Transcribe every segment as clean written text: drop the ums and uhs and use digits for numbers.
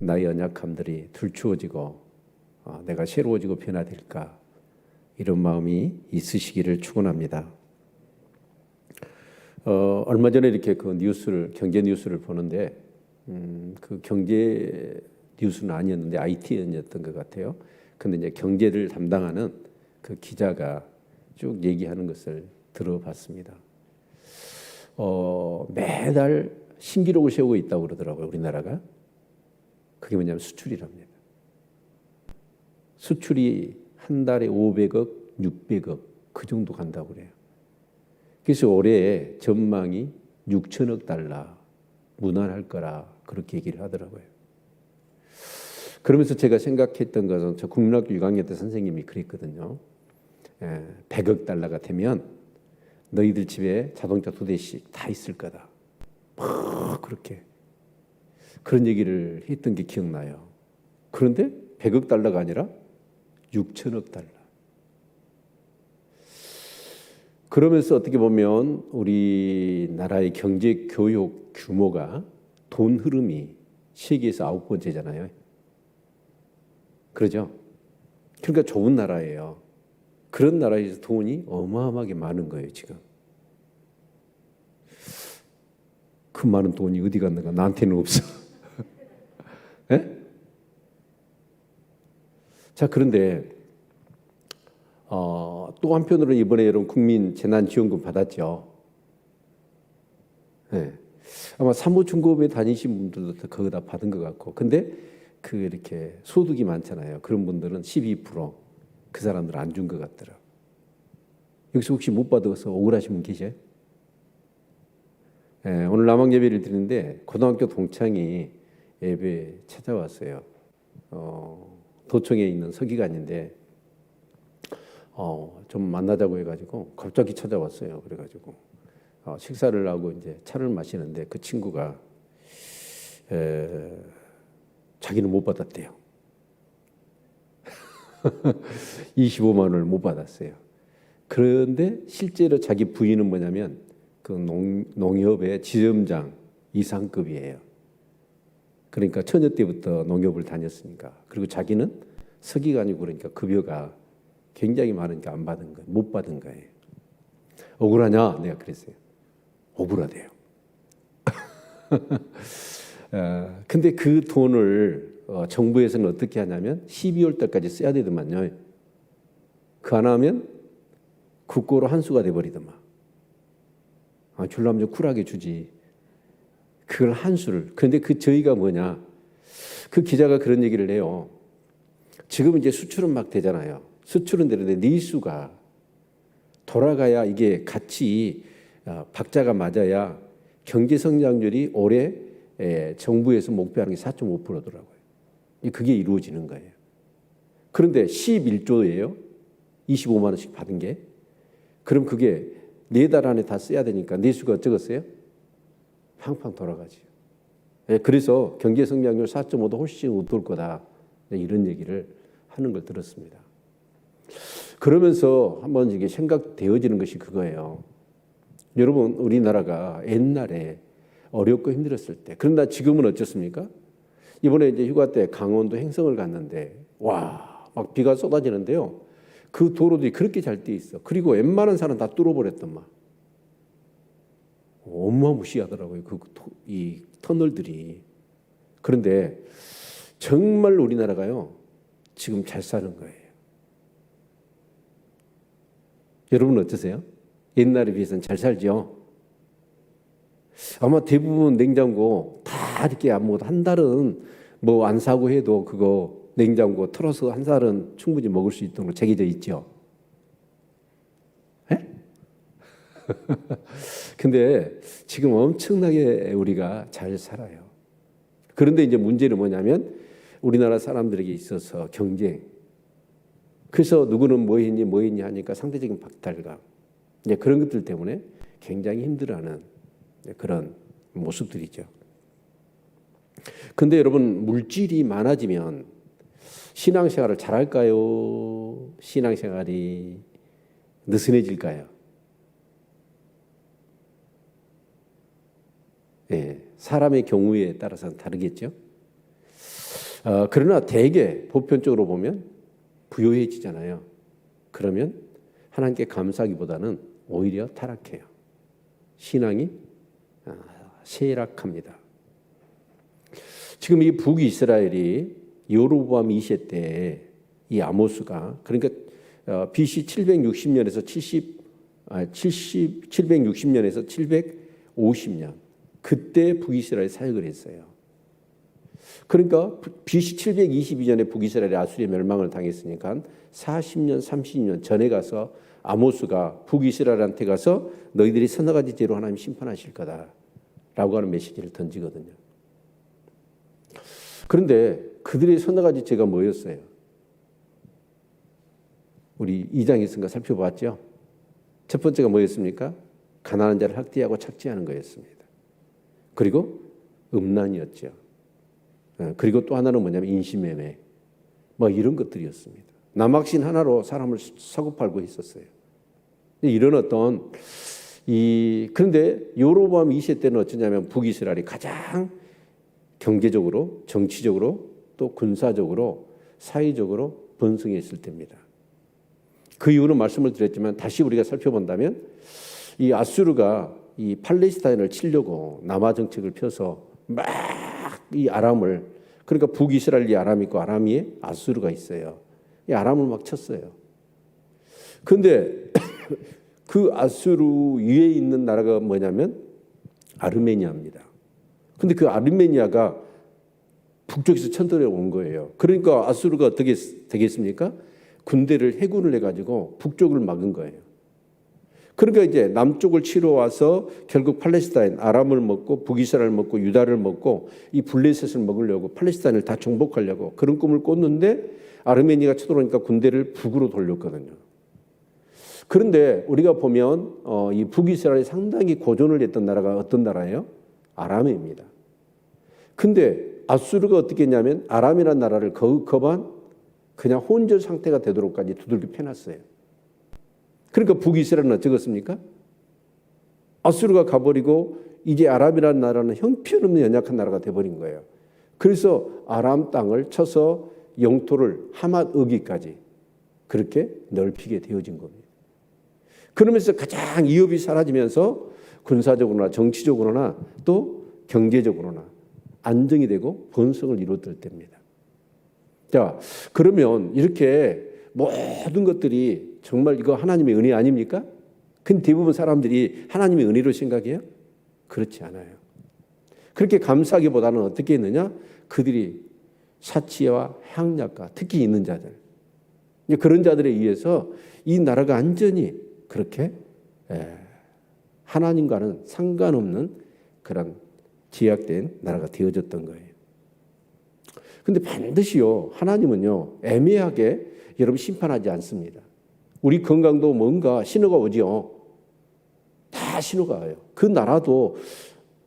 나의 연약함들이 들추어지고 내가 새로워지고 변화될까, 이런 마음이 있으시기를 축원합니다. 얼마 전에 이렇게 경제 뉴스를 보는데 그 경제 뉴스는 아니었는데 IT였던 것 같아요. 근데 이제 경제를 담당하는 그 기자가 쭉 얘기하는 것을 들어봤습니다. 매달 신기록을 세우고 있다고 그러더라고요, 우리나라가. 그게 뭐냐면 수출이랍니다. 수출이 한 달에 500억, 600억 그 정도 간다고 그래요. 그래서 올해 전망이 6천억 달러 무난할 거라 그렇게 얘기를 하더라고요. 그러면서 제가 생각했던 것은, 저 국민학교 6학년 때 선생님이 그랬거든요. 100억 달러가 되면 너희들 집에 자동차 2대씩 다 있을 거다. 막 그렇게 그런 얘기를 했던 게 기억나요. 그런데 100억 달러가 아니라 6천억 달러. 그러면서 어떻게 보면 우리나라의 경제 교육 규모가, 돈 흐름이 세계에서 9번째잖아요. 그러죠? 그러니까 좋은 나라예요. 그런 나라에서 돈이 어마어마하게 많은 거예요, 지금. 그 많은 돈이 어디 갔는가? 나한테는 없어. 네? 자, 그런데 또 한편으로 이번에 여러분 국민 재난지원금 받았죠. 네. 아마 사무총급에 다니신 분들도 그거 다 받은 것 같고, 근데 이렇게 소득이 많잖아요. 그런 분들은 12%, 그 사람들 안 준 것 같더라. 여기서 혹시 못 받아서 억울하신 분 계세요? 네, 오늘 남학 예배를 드리는데 고등학교 동창이 예배 찾아왔어요. 도청에 있는 서기관인데 좀 만나자고 해가지고 갑자기 찾아왔어요. 그래가지고 식사를 하고 이제 차를 마시는데 그 친구가 자기는 못 받았대요. 25만 원을 못 받았어요. 그런데 실제로 자기 부인은 뭐냐면 그 농협의 지점장 이상급이에요. 그러니까 처녀 때부터 농협을 다녔으니까. 그리고 자기는 서기관이고 그러니까 급여가 굉장히 많으니까 안 받은 거예요. 못 받은 거예요. 억울하냐? 내가 그랬어요. 억울하대요. 근데 그 돈을 정부에서는 어떻게 하냐면 12월 달까지 써야 되더만요. 그 안 하면 국고로 한수가 돼버리더만. 줄라면 좀 쿨하게 주지. 그걸 한수를. 그런데 저희가 뭐냐. 그 기자가 그런 얘기를 해요. 지금 이제 수출은 막 되잖아요. 수출은 되는데 내수가 돌아가야 이게 같이 박자가 맞아야 경제 성장률이 올해 정부에서 목표하는 게 4.5%더라고요. 그게 이루어지는 거예요. 그런데 11조예요. 25만 원씩 받은 게. 그럼 그게 4달 안에 다 써야 되니까 내수가 적었어요? 팡팡 돌아가죠. 그래서 경제 성장률 4.5도 훨씬 웃돌 거다. 이런 얘기를 하는 걸 들었습니다. 그러면서 한번 이게 생각되어지는 것이 그거예요. 여러분, 우리나라가 옛날에 어렵고 힘들었을 때, 그러나 지금은 어떻습니까? 이번에 이제 휴가 때 강원도 행성을 갔는데, 와, 막 비가 쏟아지는데요. 그 도로들이 그렇게 잘 돼 있어. 그리고 웬만한 산은 다 뚫어버렸단 말. 어마무시하더라고요. 이 터널들이. 그런데 정말 우리나라가요, 지금 잘 사는 거예요. 여러분 어떠세요? 옛날에 비해서는 잘 살죠? 아마 대부분 냉장고 다 이렇게 아무것도 한 달은 뭐 안 사고 해도 그거 냉장고 털어서 한 달은 충분히 먹을 수 있도록 제기되어 있죠. 예? 근데 지금 엄청나게 우리가 잘 살아요. 그런데 이제 문제는 뭐냐면 우리나라 사람들에게 있어서 경쟁. 그래서 누구는 뭐 했니 하니까 상대적인 박탈감. 이제 그런 것들 때문에 굉장히 힘들어하는 그런 모습들이죠. 근데 여러분, 물질이 많아지면 신앙생활을 잘할까요? 신앙생활이 느슨해질까요? 네, 사람의 경우에 따라서는 다르겠죠. 그러나 대개 보편적으로 보면 부요해지잖아요. 그러면 하나님께 감사하기보다는 오히려 타락해요. 신앙이 쇠락합니다. 지금 이 북이스라엘이 여로보암 2세 때 이 아모스가 그러니까 BC 760년에서 760년에서 750년 그때 북이스라엘 사역을 했어요. 그러니까 BC 722년에 북이스라엘이 아수리에 멸망을 당했으니까 40년, 30년 전에 가서 아모스가 북이스라엘한테 가서 너희들이 서너 가지 죄로 하나님 심판하실 거다라고 하는 메시지를 던지거든요. 그런데 그들의 서너 가지 죄가 뭐였어요? 우리 2장에서인가 살펴봤죠. 첫 번째가 뭐였습니까? 가난한 자를 학대하고 착취하는 거였습니다. 그리고 음란이었죠. 그리고 또 하나는 뭐냐면 인신매매 뭐 이런 것들이었습니다. 남학신 하나로 사람을 사고팔고 있었어요. 이런 어떤 그런데 여로보암 2세 때는 어쩌냐면 북이스라엘이 가장 경제적으로 정치적으로 또 군사적으로 사회적으로 번성했을 때입니다. 그 이유는 말씀을 드렸지만 다시 우리가 살펴본다면 이 아수르가 이 팔레스타인을 치려고 남아 정책을 펴서 막 이 아람을 그러니까 북이스라엘이 아람이 있고 아람이 아수르가 있어요. 이 아람을 막 쳤어요. 그런데 그 아수르 위에 있는 나라가 뭐냐면 아르메니아입니다. 근데 그 아르메니아가 북쪽에서 천들어 온 거예요. 그러니까 아수르가 어떻게 되겠습니까? 군대를 해군을 해가지고 북쪽을 막은 거예요. 그러니까 이제 남쪽을 치러 와서 결국 팔레스타인, 아람을 먹고 북이스라엘을 먹고 유다를 먹고 이 블레셋을 먹으려고 팔레스타인을 다 정복하려고 그런 꿈을 꿨는데 아르메니아가 쳐들어오니까 군대를 북으로 돌렸거든요. 그런데 우리가 보면 이 북이스라엘이 상당히 고전을 했던 나라가 어떤 나라예요? 아람입니다. 근데 아수르가 어떻게 했냐면 아람이라는 나라를 거반 그냥 혼절 상태가 되도록까지 두들겨 패놨어요. 그러니까 북이스라엘은 어쩌겠습니까? 아수르가 가버리고 이제 아람이라는 나라는 형편없는 연약한 나라가 돼버린 거예요. 그래서 아람 땅을 쳐서 영토를 하맛 어기까지 그렇게 넓히게 되어진 겁니다. 그러면서 가장 위협이 사라지면서 군사적으로나 정치적으로나 또 경제적으로나 안정이 되고 번성을 이루었을 때입니다. 자, 그러면 이렇게 모든 것들이 정말 이거 하나님의 은혜 아닙니까? 근데 대부분 사람들이 하나님의 은혜로 생각해요? 그렇지 않아요. 그렇게 감사하기보다는 어떻게 했느냐? 그들이 사치와 향락과 특히 있는 자들 그런 자들에 의해서 이 나라가 완전히 그렇게 하나님과는 상관없는 그런 제약된 나라가 되어졌던 거예요. 근데 반드시요 하나님은요 애매하게 여러분 심판하지 않습니다. 우리 건강도 뭔가 신호가 오죠. 다 신호가 와요. 그 나라도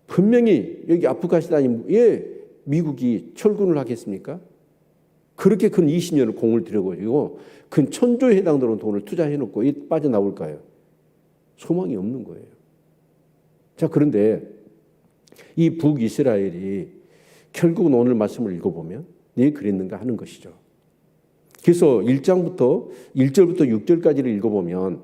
분명히 여기 아프가니스탄이 왜 미국이 철군을 하겠습니까? 그렇게 큰 20년을 공을 들여가지고 큰 천조에 해당되는 돈을 투자해놓고 빠져나올까요? 소망이 없는 거예요. 자, 그런데 이 북이스라엘이 결국은 오늘 말씀을 읽어보면 왜 그랬는가 하는 것이죠. 그래서 1절부터 6절까지를 읽어보면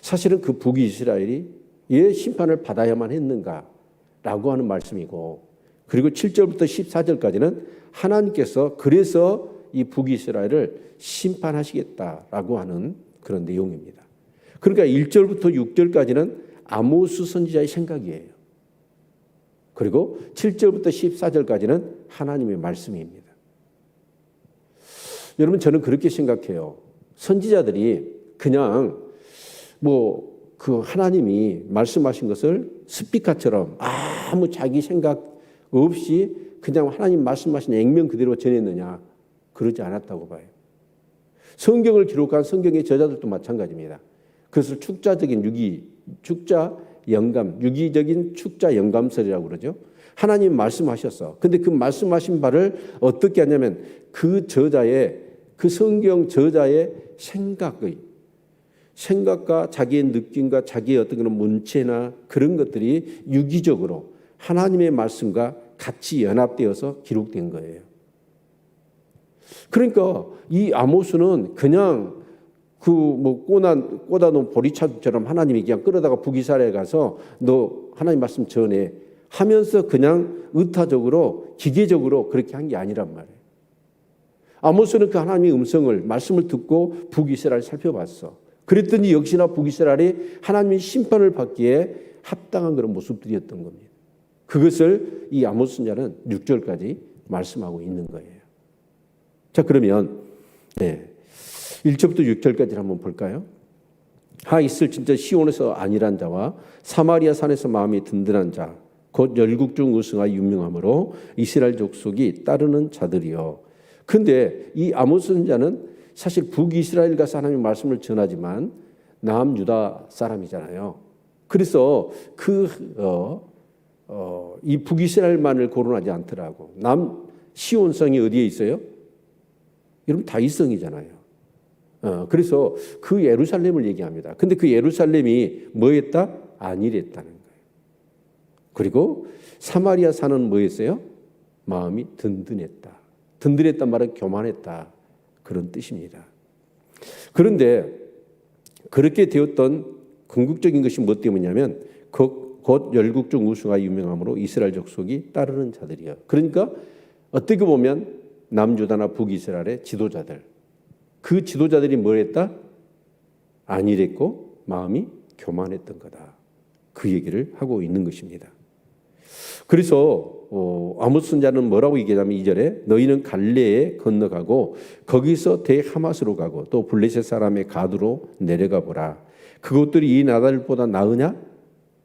사실은 그 북이스라엘이 왜 심판을 받아야만 했는가라고 하는 말씀이고 그리고 7절부터 14절까지는 하나님께서 그래서 이 북이스라엘을 심판하시겠다라고 하는 그런 내용입니다. 그러니까 1절부터 6절까지는 아모스 선지자의 생각이에요. 그리고 7절부터 14절까지는 하나님의 말씀입니다. 여러분 저는 그렇게 생각해요. 선지자들이 그냥 그 하나님이 말씀하신 것을 스피커처럼 아무 자기 생각 없이 그냥 하나님 말씀하신 액면 그대로 전했느냐? 그러지 않았다고 봐요. 성경을 기록한 성경의 저자들도 마찬가지입니다. 그것을 유기적인 축자 영감설이라고 그러죠. 하나님 말씀하셨어. 근데 그 말씀하신 바를 어떻게 하냐면 그 성경 저자의 생각과 자기의 느낌과 자기의 어떤 그런 문체나 그런 것들이 유기적으로 하나님의 말씀과 같이 연합되어서 기록된 거예요. 그러니까 이 아모스는 그냥 그 뭐 꽂아놓은 보리차처럼 하나님이 그냥 끌어다가 북이스라엘에 가서 너 하나님 말씀 전해 하면서 그냥 의타적으로 기계적으로 그렇게 한 게 아니란 말이에요. 아모스는 그 하나님의 음성을 말씀을 듣고 북이스라엘을 살펴봤어. 그랬더니 역시나 북이스라엘이 하나님의 심판을 받기에 합당한 그런 모습들이었던 겁니다. 그것을 이 아모스 선지자는 6절까지 말씀하고 있는 거예요. 자, 그러면 1절부터 6절까지 한번 볼까요? 하 있을 진짜 시온에서 안일한 자와 사마리아 산에서 마음이 든든한 자 곧 열국 중 우승하여 유명하므로 이스라엘 족속이 따르는 자들이요. 근데 이 아모스 선지자는 사실 북이스라엘 가서 하나님의 말씀을 전하지만 남유다 사람이잖아요. 그래서 이 북이스라엘만을 거론하지 않더라고. 시온성이 어디에 있어요? 여러분 다윗성이잖아요. 그래서 그 예루살렘을 얘기합니다. 근데 그 예루살렘이 뭐였다? 안일했다는 거예요. 그리고 사마리아 산은 뭐였어요? 마음이 든든했다. 든든했단 말은 교만했다. 그런 뜻입니다. 그런데 그렇게 되었던 궁극적인 것이 뭐 때문이냐면 곧 열국 중 우수가 유명함으로 이스라엘 족속이 따르는 자들이요. 그러니까 어떻게 보면 남유다나 북이스라엘의 지도자들, 그 지도자들이 뭘 했다? 안일했고 마음이 교만했던 거다. 그 얘기를 하고 있는 것입니다. 그래서 아모스 선지자는 뭐라고 얘기하냐면 2절에 너희는 갈레에 건너가고 거기서 대하마스로 가고 또 블레셋 사람의 가두로 내려가 보라. 그것들이 이 나라들보다 나으냐?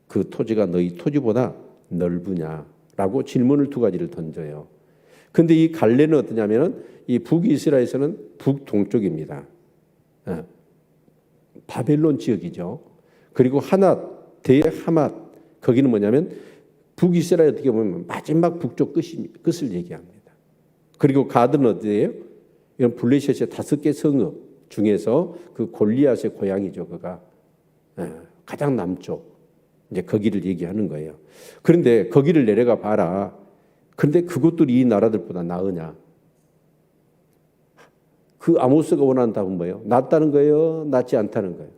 그 토지가 너희 토지보다 넓으냐라고 질문을 두 가지를 던져요. 근데 이 갈레는 어떠냐면은 이 북이스라엘에서는 북동쪽입니다. 바벨론 지역이죠. 그리고 하낫, 대하맛 거기는 뭐냐면 북이스라엘 어떻게 보면 마지막 북쪽 끝을 얘기합니다. 그리고 가드는 어디예요? 이런 블레셋의 5개 성읍 중에서 그 골리앗의 고향이죠. 그가 가장 남쪽 이제 거기를 얘기하는 거예요. 그런데 거기를 내려가 봐라. 그런데 그것들이 이 나라들보다 나으냐? 그 아모스가 원하는 답은 뭐예요? 낫다는 거예요? 낫지 않다는 거예요?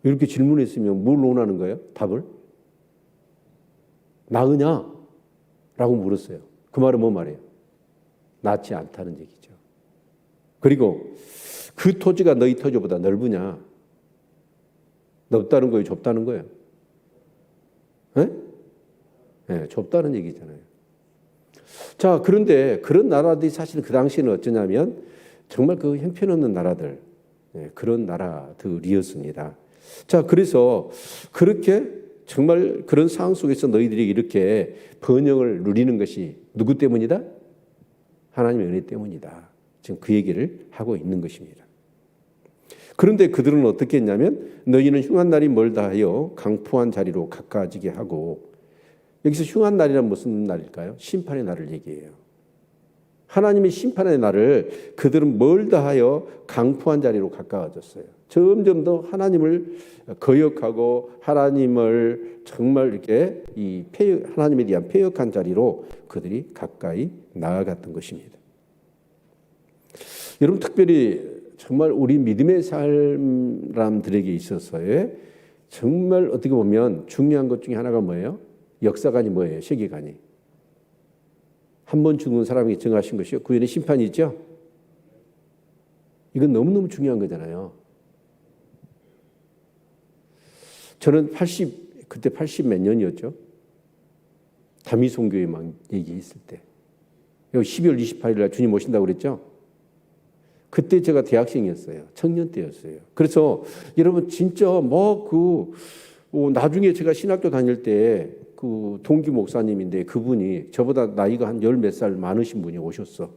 이렇게 질문했으면 뭘 원하는 거예요? 답을? 나으냐? 라고 물었어요. 그 말은 뭐 말이에요? 낫지 않다는 얘기죠. 그리고 그 토지가 너희 토지보다 넓으냐? 넓다는 거예요? 좁다는 거예요? 네, 좁다는 얘기잖아요. 자, 그런데 그런 나라들이 사실 그 당시에는 어쩌냐면 정말 그 형편없는 나라들, 그런 나라들이었습니다. 자, 그래서 그렇게 정말 그런 상황 속에서 너희들이 이렇게 번영을 누리는 것이 누구 때문이다? 하나님의 은혜 때문이다. 지금 그 얘기를 하고 있는 것입니다. 그런데 그들은 어떻게 했냐면 너희는 흉한 날이 멀다 하여 강포한 자리로 가까워지게 하고, 여기서 흉한 날이란 무슨 날일까요? 심판의 날을 얘기해요. 하나님의 심판의 날을 그들은 멀다 하여 강포한 자리로 가까워졌어요. 점점 더 하나님을 거역하고 하나님을 정말 이렇게 하나님에 대한 패역한 자리로 그들이 가까이 나아갔던 것입니다. 여러분, 특별히 정말 우리 믿음의 사람들에게 있어서의 정말 어떻게 보면 중요한 것 중에 하나가 뭐예요? 역사관이 뭐예요? 세계관이. 한 번 죽은 사람에게 정하신 것이요. 그 위에 심판이 있죠? 이건 너무너무 중요한 거잖아요. 저는 그때 80 몇 년이었죠. 다미송교회 막 얘기했을 때. 12월 28일 날 주님 오신다고 그랬죠? 그때 제가 대학생이었어요. 청년 때였어요. 그래서 여러분 진짜 나중에 제가 신학교 다닐 때 그 동기 목사님인데 그분이 저보다 나이가 한 10 몇 살 많으신 분이 오셨어.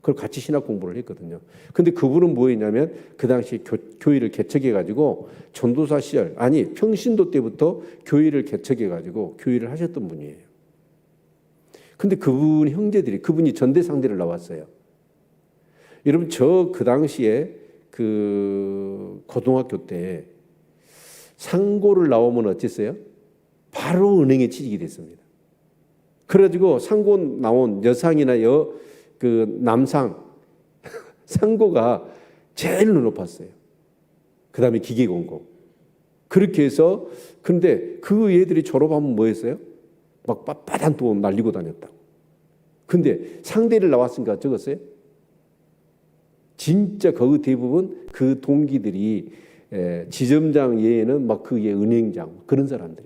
그걸 같이 신학 공부를 했거든요. 근데 그분은 뭐였냐면 그 당시 교회를 개척해가지고 전도사 시절, 아니 평신도 때부터 교회를 개척해가지고 교회를 하셨던 분이에요. 근데 그분이 전대상대를 나왔어요. 여러분 그 당시에 그 고등학교 때 상고를 나오면 어땠어요? 바로 은행에 취직이 됐습니다. 그래가지고 상고 나온 여상이나 그 남상 상고가 제일 높았어요. 그 다음에 기계공고. 그렇게 해서 근데 그 애들이 졸업하면 뭐 했어요? 막 빳빳한 돈 날리고 다녔다고. 근데 상대를 나왔으니까 적었어요? 진짜 거의 대부분 그 동기들이 지점장 외에는 막 그게 은행장 그런 사람들.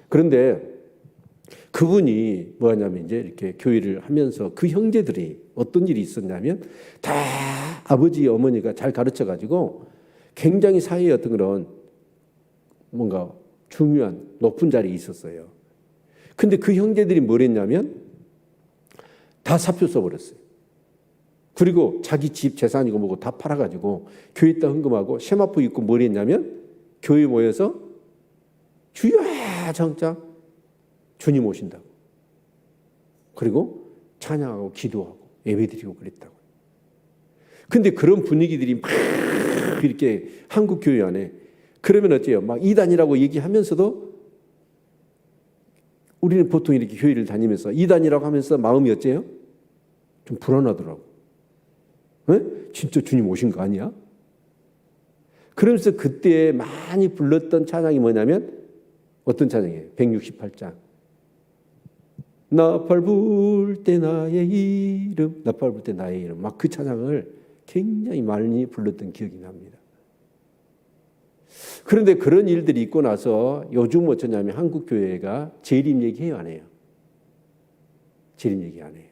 그런데 그분이 뭐냐면 이제 이렇게 교회를 하면서 그 형제들이 어떤 일이 있었냐면 다 아버지 어머니가 잘 가르쳐 가지고 굉장히 사회의 어떤 그런 뭔가 중요한 높은 자리에 있었어요. 근데 그 형제들이 뭘 했냐면 다 사표 써버렸어요. 그리고 자기 집 재산이고 뭐고 다 팔아가지고 교회에다 헌금하고 세마포 입고 뭘 했냐면 교회에 모여서 주여 정자 주님 오신다고. 그리고 찬양하고 기도하고 예배드리고 그랬다고. 근데 그런 분위기들이 막 이렇게 한국 교회 안에 그러면 어때요? 막 이단이라고 얘기하면서도 우리는 보통 이렇게 교회를 다니면서 이단이라고 하면서 마음이 어째요? 좀 불안하더라고. 에? 진짜 주님 오신 거 아니야? 그러면서 그때 많이 불렀던 찬양이 뭐냐면 어떤 찬양이에요? 168장. 나팔 불 때 나의 이름, 나팔 불 때 나의 이름. 막 그 찬양을 굉장히 많이 불렀던 기억이 납니다. 그런데 그런 일들이 있고 나서 요즘 어쩌냐면 한국 교회가 재림 얘기해요, 안 해요? 재림 얘기 안 해요.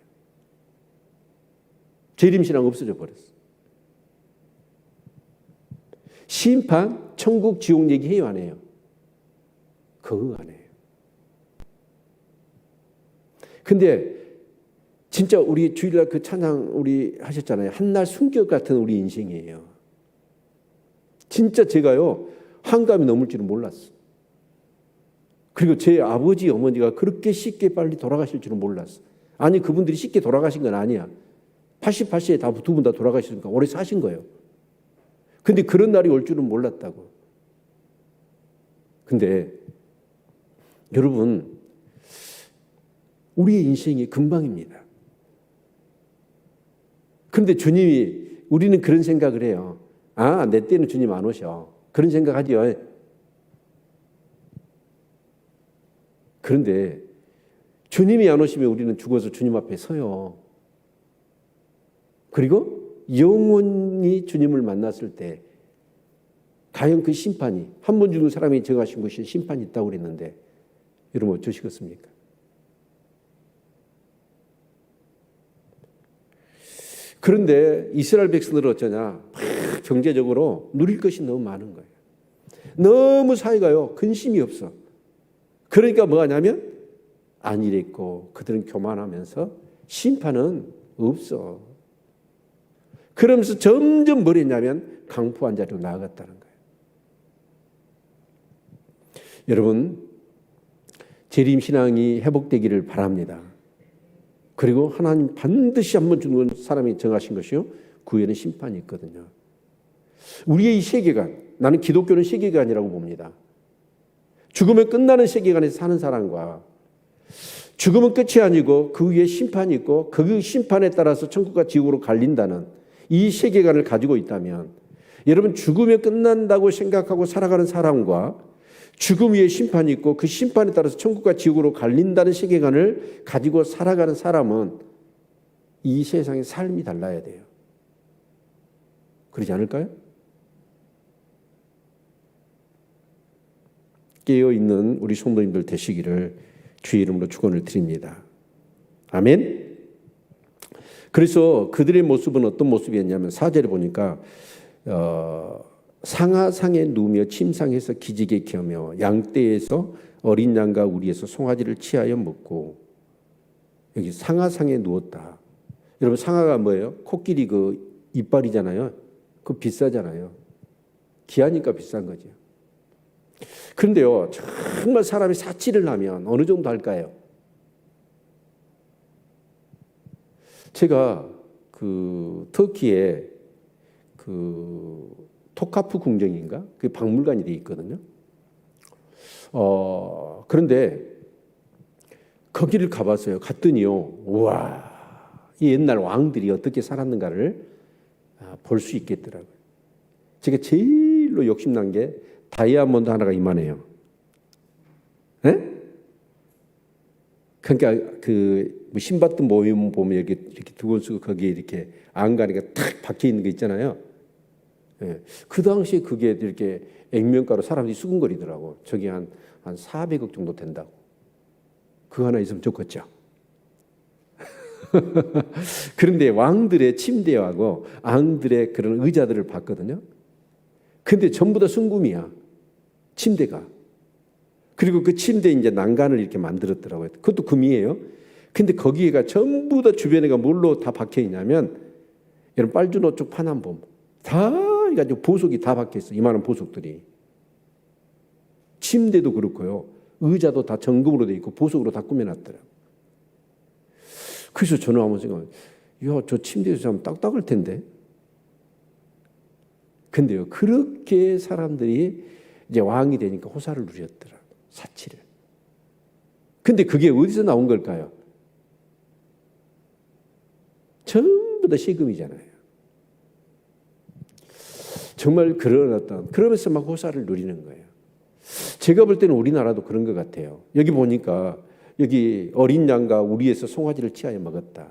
재림 신앙 없어져 버렸어. 심판, 천국, 지옥 얘기해요, 안 해요? 그거 안 해요. 근데 진짜 우리 주일날 그 찬양 우리 하셨잖아요. 한날 숨결 같은 우리 인생이에요. 진짜 제가요 한감이 넘을 줄은 몰랐어. 그리고 제 아버지 어머니가 그렇게 쉽게 빨리 돌아가실 줄은 몰랐어. 아니 그분들이 쉽게 돌아가신 건 아니야. 88세에 다 두 분 다 돌아가시니까 오래 사신 거예요. 근데 그런 날이 올 줄은 몰랐다고. 근데 여러분 우리의 인생이 금방입니다. 그런데 주님이 우리는 그런 생각을 해요. 아, 내 때는 주님 안 오셔. 그런 생각하죠. 그런데 주님이 안 오시면 우리는 죽어서 주님 앞에 서요. 그리고 영원히 주님을 만났을 때 과연 그 심판이 한 번 죽은 사람이 정하신 것이 심판이 있다고 그랬는데 여러분 어쩌시겠습니까? 그런데 이스라엘 백성들은 어쩌냐? 경제적으로 누릴 것이 너무 많은 거예요. 너무 사회가요 근심이 없어. 그러니까 뭐 하냐면 안 이랬고 그들은 교만하면서 심판은 없어. 그러면서 점점 뭘 했냐면 강포한 자리로 나아갔다는 거예요. 여러분 재림신앙이 회복되기를 바랍니다. 그리고 하나님 반드시 한 번 죽는 사람이 정하신 것이요. 그 후에는 심판이 있거든요. 우리의 이 세계관, 나는 기독교는 세계관이라고 봅니다. 죽으면 끝나는 세계관에서 사는 사람과 죽으면 끝이 아니고 그 위에 심판이 있고 그 심판에 따라서 천국과 지옥으로 갈린다는 이 세계관을 가지고 있다면 여러분 죽으면 끝난다고 생각하고 살아가는 사람과 죽음 위에 심판이 있고 그 심판에 따라서 천국과 지옥으로 갈린다는 세계관을 가지고 살아가는 사람은 이 세상의 삶이 달라야 돼요. 그러지 않을까요? 깨어있는 우리 성도님들 되시기를 주의 이름으로 축원을 드립니다. 아멘. 그래서 그들의 모습은 어떤 모습이었냐면 4절에 보니까 상하상에 누우며 침상에서 기지개 켜며 양떼에서 어린 양과 우리에서 송아지를 취하여 먹고 여기 상하상에 누웠다. 여러분 상하가 뭐예요? 코끼리 그 이빨이잖아요. 그거 비싸잖아요. 귀하니까 비싼 거죠. 그런데요 정말 사람이 사치를 하면 어느 정도 할까요? 제가 그 터키에 그 토카프 궁정인가? 그 박물관이 돼 있거든요. 그런데 거기를 가봤어요. 갔더니요, 우와, 이 옛날 왕들이 어떻게 살았는가를 볼 수 있겠더라고요. 제가 제일로 욕심난 게 다이아몬드 하나가 이만해요. 네? 그러니까 그 신받던 모임 보면 이렇게 두 번 쓰고 거기에 이렇게 안가리가 탁 박혀 있는 거 있잖아요. 네. 그 당시에 그게 이렇게 액면가로 사람들이 수근거리더라고. 저기 한 400억 정도 된다고. 그거 하나 있으면 좋겠죠. 그런데 왕들의 침대하고 왕들의 그런 의자들을 봤거든요. 근데 전부 다 순금이야. 침대가. 그리고 그 침대에 이제 난간을 이렇게 만들었더라고요. 그것도 금이에요. 근데 거기가 전부 다 주변에가 뭘로 다 박혀 있냐면, 여러분 빨주노 쪽 파남봄 다 해가지고 보석이 다 박혀 있어. 이만한 보석들이. 침대도 그렇고요. 의자도 다 정금으로 돼 있고 보석으로 다 꾸며놨더라고요. 그래서 저는 한번 생각해요. 야, 저 침대에서 자면 딱딱할 텐데. 근데요, 그렇게 사람들이 이제 왕이 되니까 호사를 누렸더라. 사치를. 근데 그게 어디서 나온 걸까요? 전부 다 세금이잖아요. 정말 그러면서 막 호사를 누리는 거예요. 제가 볼 때는 우리나라도 그런 것 같아요. 여기 보니까 여기 어린 양과 우리에서 송아지를 취하여 먹었다.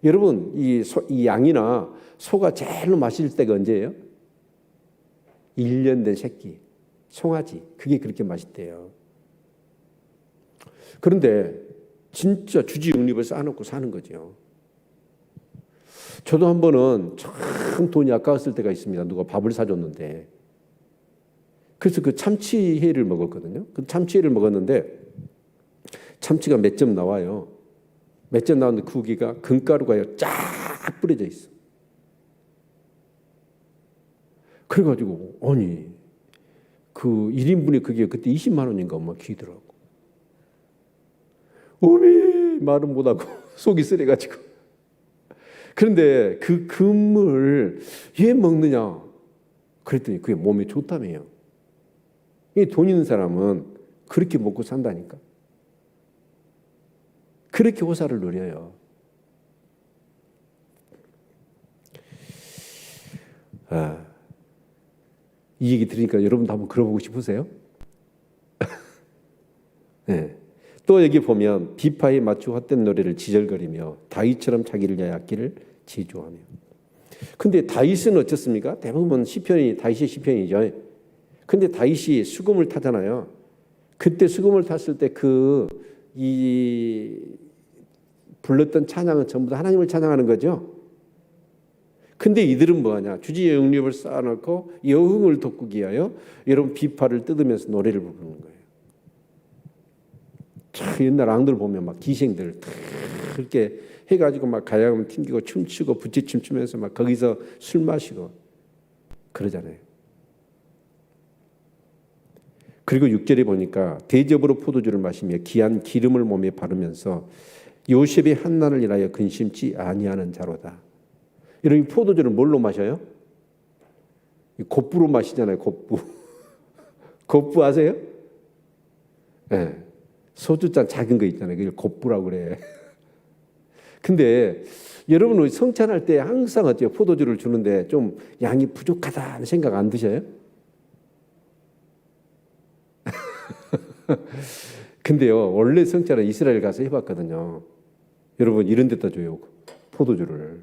여러분, 이 양이나 소가 제일로 맛있을 때가 언제예요? 1년 된 새끼, 송아지. 그게 그렇게 맛있대요. 그런데 진짜 주지육립을 쌓아놓고 사는 거죠. 저도 한 번은 참 돈이 아까웠을 때가 있습니다. 누가 밥을 사줬는데. 그래서 그 참치회를 먹었거든요. 그 참치회를 먹었는데 참치가 몇 점 나와요. 몇 점 나왔는데 그 고기가 금가루가 쫙 뿌려져 있어. 그래가지고 아니 그 1인분에 그게 그때 20만 원인가 막 기더라고. 어미 말은 못하고 속이 쓰려가지고. 그런데 그 금을 왜 먹느냐? 그랬더니 그게 몸에 좋다며요. 이 돈 있는 사람은 그렇게 먹고 산다니까. 그렇게 호사를 누려요. 이 얘기 들으니까 여러분도 한번 걸어보고 싶으세요? 네. 또 여기 보면 비파에 맞추어 헛된 노래를 지절거리며 다윗처럼 자기를 위하여 악기를 제조하며. 근데 다윗은 어떻습니까? 대부분 시편이 다윗의 시편이죠. 근데 다윗이 수금을 타잖아요. 그때 수금을 탔을 때 불렀던 찬양은 전부 다 하나님을 찬양하는 거죠. 근데 이들은 뭐하냐? 주지의 영립을 쌓아놓고 여흥을 돋구기 위하여 여러분 비파를 뜯으면서 노래를 부르는 거예요. 참 옛날 왕들 보면 막 기생들 그렇게 해가지고 막 가야금 튕기고 춤추고 부채춤 추면서 막 거기서 술 마시고 그러잖아요. 그리고 6절에 보니까 대접으로 포도주를 마시며 귀한 기름을 몸에 바르면서 요셉의 한난을 인하여 근심치 아니하는 자로다. 여러분 포도주를 뭘로 마셔요? 곱부로 마시잖아요. 곱부. 곱부 아세요? 네. 소주잔 작은 거 있잖아요. 그걸 곱부라고 그래. 근데 여러분 성찬할 때 항상 어때요? 포도주를 주는데 좀 양이 부족하다는 생각 안 드셔요? 근데요, 원래 성찬은 이스라엘 가서 해봤거든요. 여러분 이런 데다 줘요. 포도주를.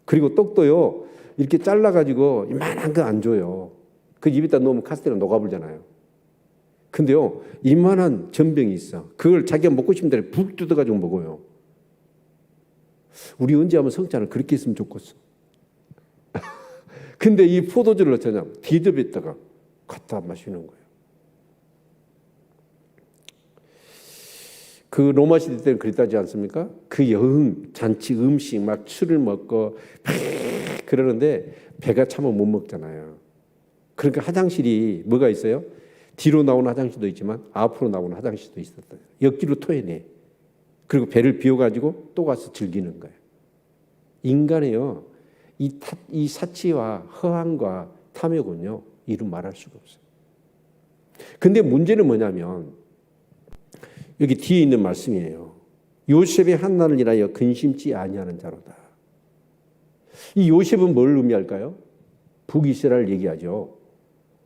그리고 떡도요, 이렇게 잘라가지고 이만한 거 안 줘요. 그 입에다 넣으면 카스테라 녹아불잖아요. 근데요, 이만한 전병이 있어. 그걸 자기가 먹고 싶은 대로 푹 뜯어가지고 먹어요. 우리 언제 한번 성찬을 그렇게 했으면 좋겠어. 근데 이 포도주를 어쩌냐? 디접에다가 갖다 마시는 거예요. 그 로마 시대 때는 그랬다지 않습니까? 그 여흥, 잔치, 음식, 막 술을 먹고 그러는데 배가 차면 못 먹잖아요. 그러니까 화장실이 뭐가 있어요? 뒤로 나오는 화장실도 있지만 앞으로 나오는 화장실도 있었다. 역기로 토해내. 그리고 배를 비워가지고 또 가서 즐기는 거예요. 인간의요, 이 사치와 허황과 탐욕은요, 이루 말할 수가 없어요. 근데 문제는 뭐냐면 여기 뒤에 있는 말씀이에요. 요셉의 한난을 인하여 근심치 아니하는 자로다. 이 요셉은 뭘 의미할까요? 북이스라엘 얘기하죠.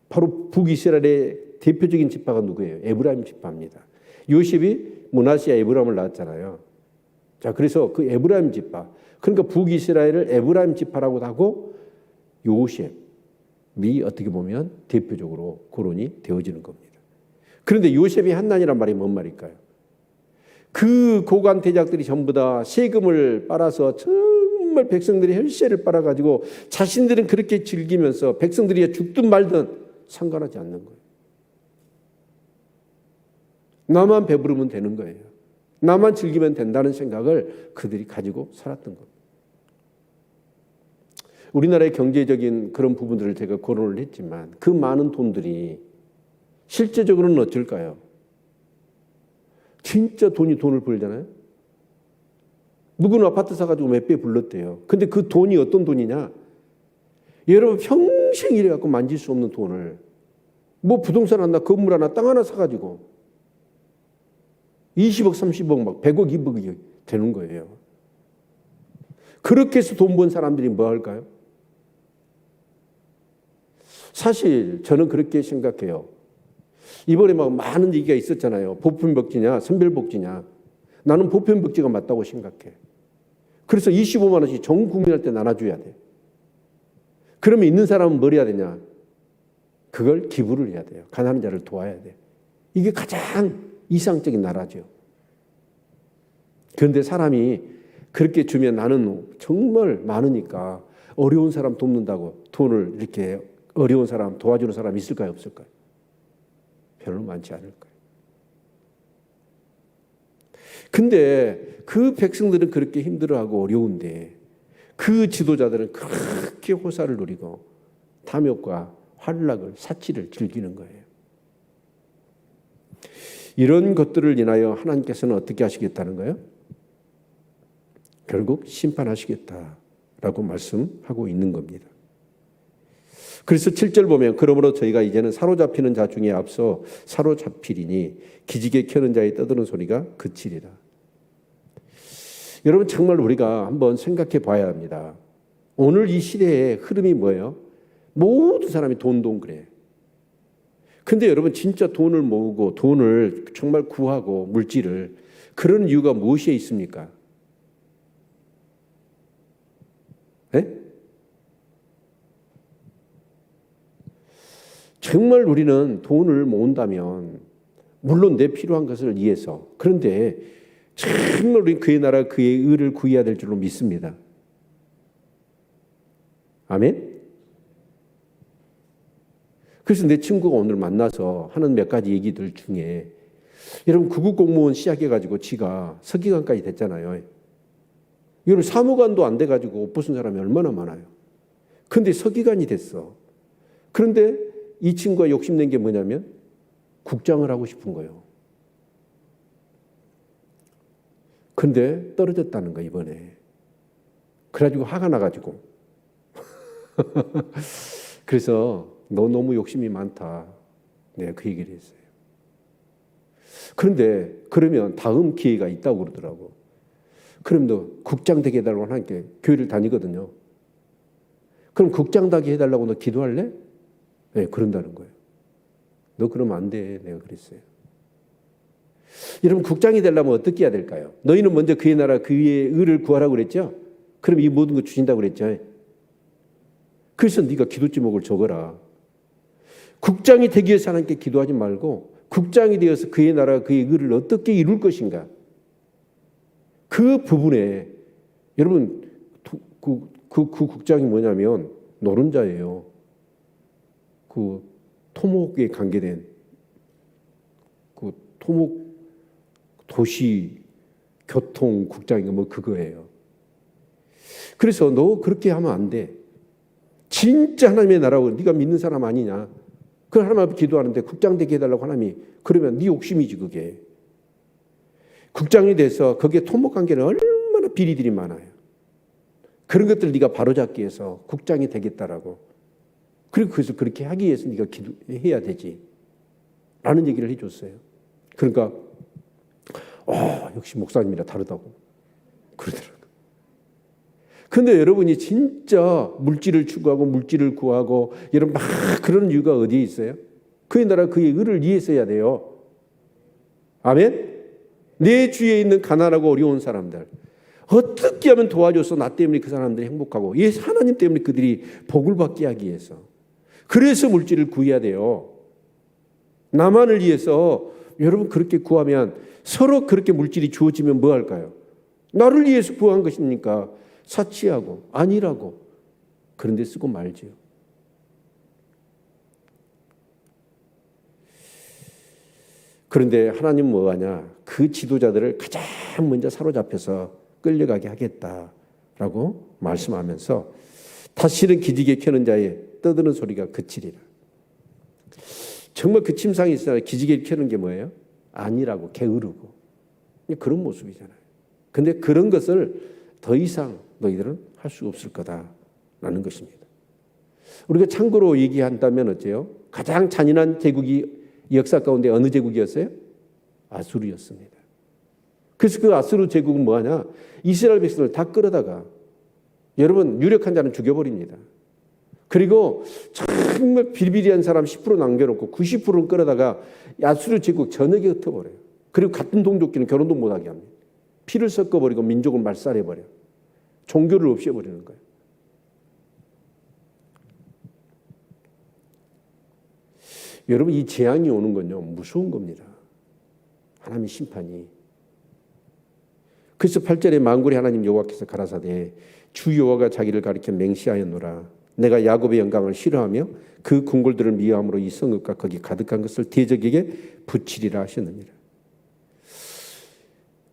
바로 북이스라엘의 대표적인 지파가 누구예요? 에브라임 지파입니다. 요셉이 므낫세와 에브라임을 낳았잖아요. 자, 그래서 그 에브라임 지파, 그러니까 북이스라엘을 에브라임 지파라고 하고 요셉이 어떻게 보면 대표적으로 거론이 되어지는 겁니다. 그런데 요셉의 한난이란 말이 뭔 말일까요? 그 고관 대작들이 전부 다 세금을 빨아서 정말 백성들이 혈세를 빨아가지고 자신들은 그렇게 즐기면서 백성들이 죽든 말든 상관하지 않는 거예요. 나만 배부르면 되는 거예요. 나만 즐기면 된다는 생각을 그들이 가지고 살았던 겁니다. 우리나라의 경제적인 그런 부분들을 제가 거론을 했지만 그 많은 돈들이 실제적으로는 어쩔까요? 진짜 돈을 벌잖아요. 누구는 아파트 사가지고 몇 배 불렀대요. 근데 그 돈이 어떤 돈이냐? 여러분 평생 일해갖고 만질 수 없는 돈을 뭐 부동산 하나, 건물 하나, 땅 하나 사가지고 20억, 30억, 막 100억, 200억이 되는 거예요. 그렇게 해서 돈 번 사람들이 뭐 할까요? 사실 저는 그렇게 생각해요. 이번에 막 많은 얘기가 있었잖아요. 보편복지냐, 선별복지냐. 나는 보편복지가 맞다고 생각해. 그래서 25만 원씩 전 국민한테 나눠줘야 돼. 그러면 있는 사람은 뭘 해야 되냐? 그걸 기부를 해야 돼요. 가난한 자를 도와야 돼. 이게 가장 이상적인 나라죠. 그런데 사람이 그렇게 주면 나는 정말 많으니까 어려운 사람 돕는다고 돈을 이렇게 어려운 사람 도와주는 사람 있을까요? 없을까요? 별로 많지 않을 거예요. 근데 그 백성들은 그렇게 힘들어하고 어려운데 그 지도자들은 그렇게 호사를 누리고 탐욕과 환락을 사치를 즐기는 거예요. 이런 것들을 인하여 하나님께서는 어떻게 하시겠다는 거예요? 결국 심판하시겠다라고 말씀하고 있는 겁니다. 그래서 7절 보면 그러므로 저희가 이제는 사로잡히는 자 중에 앞서 사로잡히리니 기지개 켜는 자의 떠드는 소리가 그치리라. 여러분 정말 우리가 한번 생각해 봐야 합니다. 오늘 이 시대의 흐름이 뭐예요? 모든 사람이 돈 그래. 근데 여러분 진짜 돈을 모으고 돈을 정말 구하고 물질을 그런 이유가 무엇에 있습니까? 네? 정말 우리는 돈을 모은다면 물론 내 필요한 것을 위해서 그런데 정말 우리는 그의 나라 그의 의를 구해야 될 줄로 믿습니다. 아멘? 그래서 내 친구가 오늘 만나서 하는 몇 가지 얘기들 중에 여러분 구급 공무원 시작해가지고 지가 서기관까지 됐잖아요. 이걸 사무관도 안 돼가지고 옷 벗은 사람이 얼마나 많아요. 그런데 서기관이 됐어. 그런데 이 친구가 욕심낸 게 뭐냐면 국장을 하고 싶은 거예요. 근데 떨어졌다는 거야 이번에. 그래가지고 화가 나가지고 그래서 너 너무 욕심이 많다. 내가 그 얘기를 했어요. 그런데 그러면 다음 기회가 있다고 그러더라고. 그럼 너 국장 되게 해달라고 하나님께 교회를 다니거든요. 그럼 국장 되게 해달라고 너 기도할래? 네, 그런다는 거예요. 너 그러면 안 돼. 내가 그랬어요. 여러분 국장이 되려면 어떻게 해야 될까요? 너희는 먼저 그의 나라 그의 의를 구하라고 그랬죠? 그럼 이 모든 거 주신다고 그랬죠? 그래서 네가 기도 제목을 적어라. 국장이 되기 위해서 하나님께 기도하지 말고 국장이 되어서 그의 나라 그의 의를 어떻게 이룰 것인가? 그 부분에 여러분 그 국장이 뭐냐면 노른자예요. 그 토목에 관계된 그 토목 도시 교통 국장인가 뭐 그거예요. 그래서 너 그렇게 하면 안 돼. 진짜 하나님의 나라고 네가 믿는 사람 아니냐. 그 하나님 앞에 기도하는데 국장 되게 해달라고 하나님이 그러면 네 욕심이지 그게. 국장이 돼서 거기에 토목 관계는 얼마나 비리들이 많아요. 그런 것들을 네가 바로잡기 위해서 국장이 되겠다라고. 그리고 그래서 그렇게 하기 위해서 네가 기도해야 되지. 라는 얘기를 해줬어요. 그러니까 역시 목사님이라 다르다고 그러더라고요. 근데 여러분이 진짜 물질을 추구하고 물질을 구하고 여러분 막 그런 이유가 어디에 있어요? 그의 나라 그의 의를 위해서 해야 돼요. 아멘? 내 주위에 있는 가난하고 어려운 사람들 어떻게 하면 도와줘서 나 때문에 그 사람들이 행복하고 하나님 때문에 그들이 복을 받게 하기 위해서 그래서 물질을 구해야 돼요. 나만을 위해서 여러분 그렇게 구하면 서로 그렇게 물질이 주어지면 뭐 할까요? 나를 위해서 구한 것이니까 사치하고 아니라고 그런 데 쓰고 말지요. 그런데 하나님은 뭐하냐? 그 지도자들을 가장 먼저 사로잡혀서 끌려가게 하겠다라고 말씀하면서 다시는 기지개 켜는 자의 떠드는 소리가 그치리라. 정말 그 침상이 있어요. 기지개를 켜는 게 뭐예요? 아니라고 게으르고 그런 모습이잖아요. 근데 그런 것을 더 이상 너희들은 할 수 없을 거다라는 것입니다. 우리가 참고로 얘기한다면 어때요? 가장 잔인한 제국이 역사 가운데 어느 제국이었어요? 아수르였습니다. 그래서 그 아수르 제국은 뭐하냐? 이스라엘 백성을 다 끌어다가 여러분 유력한 자는 죽여버립니다. 그리고 정말 비리비리한 사람 10% 남겨놓고 90%는 끌어다가 아수르 제국 전역에 흩어버려요. 그리고 같은 동족끼리는 결혼도 못하게 합니다. 피를 섞어버리고 민족을 말살해버려요. 종교를 없애버리는 거예요. 여러분 이 재앙이 오는 건요 무서운 겁니다. 하나님의 심판이. 그래서 8절에 만군의 하나님 여호와께서 가라사대 주 여호와가 자기를 가리켜 맹세하였노라. 내가 야곱의 영광을 싫어하며 그 궁궐들을 미워함으로 이 성읍과 거기 가득한 것을 대적에게 붙이리라 하셨느니라.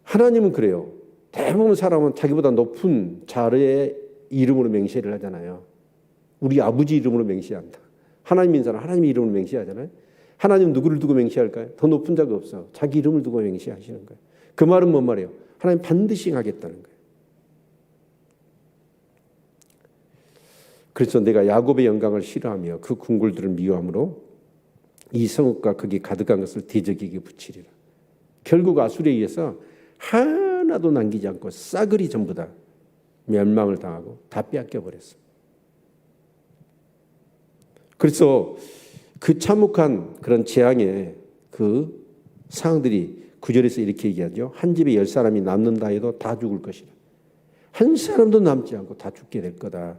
하나님은 그래요. 대부분 사람은 자기보다 높은 자의 이름으로 맹세를 하잖아요. 우리 아버지 이름으로 맹세한다. 하나님 인사는 하나님의 이름으로 맹세하잖아요. 하나님 누구를 두고 맹세할까요? 더 높은 자가 없어. 자기 이름을 두고 맹세하시는 거예요. 그 말은 뭔 말이에요? 하나님 반드시 하겠다는 거예요. 그래서 내가 야곱의 영광을 싫어하며 그 궁궐들을 미워함으로 이 성읍과 거기 가득한 것을 대적에게 붙이리라. 결국 아수르에 의해서 하나도 남기지 않고 싸그리 전부 다 멸망을 당하고 다 빼앗겨버렸어요. 그래서 그 참혹한 그런 재앙의 그 상황들이 9절에서 이렇게 얘기하죠. 한 집에 10사람이 남는다 해도 다 죽을 것이라. 한 사람도 남지 않고 다 죽게 될 거다.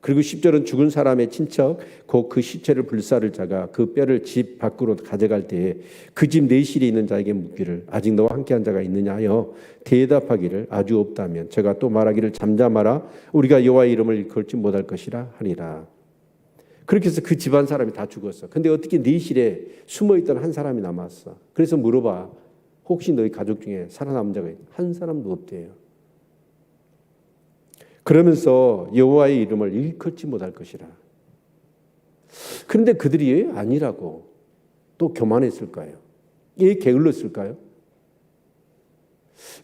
그리고 10절은 죽은 사람의 친척 곧 그 시체를 불사를 자가 그 뼈를 집 밖으로 가져갈 때에 그 집 내실에 있는 자에게 묻기를 아직 너와 함께한 자가 있느냐 하여 대답하기를 아주 없다면 제가 또 말하기를 잠잠하라 우리가 여호와의 이름을 일컬지 못할 것이라 하리라. 그렇게 해서 그 집안 사람이 다 죽었어. 근데 어떻게 내실에 숨어있던 한 사람이 남았어. 그래서 물어봐. 혹시 너희 가족 중에 살아남은 자가 한 사람도 없대요. 그러면서 여호와의 이름을 일컬지 못할 것이라. 그런데 그들이 아니라고 또 교만했을까요? 예, 게을렀을까요?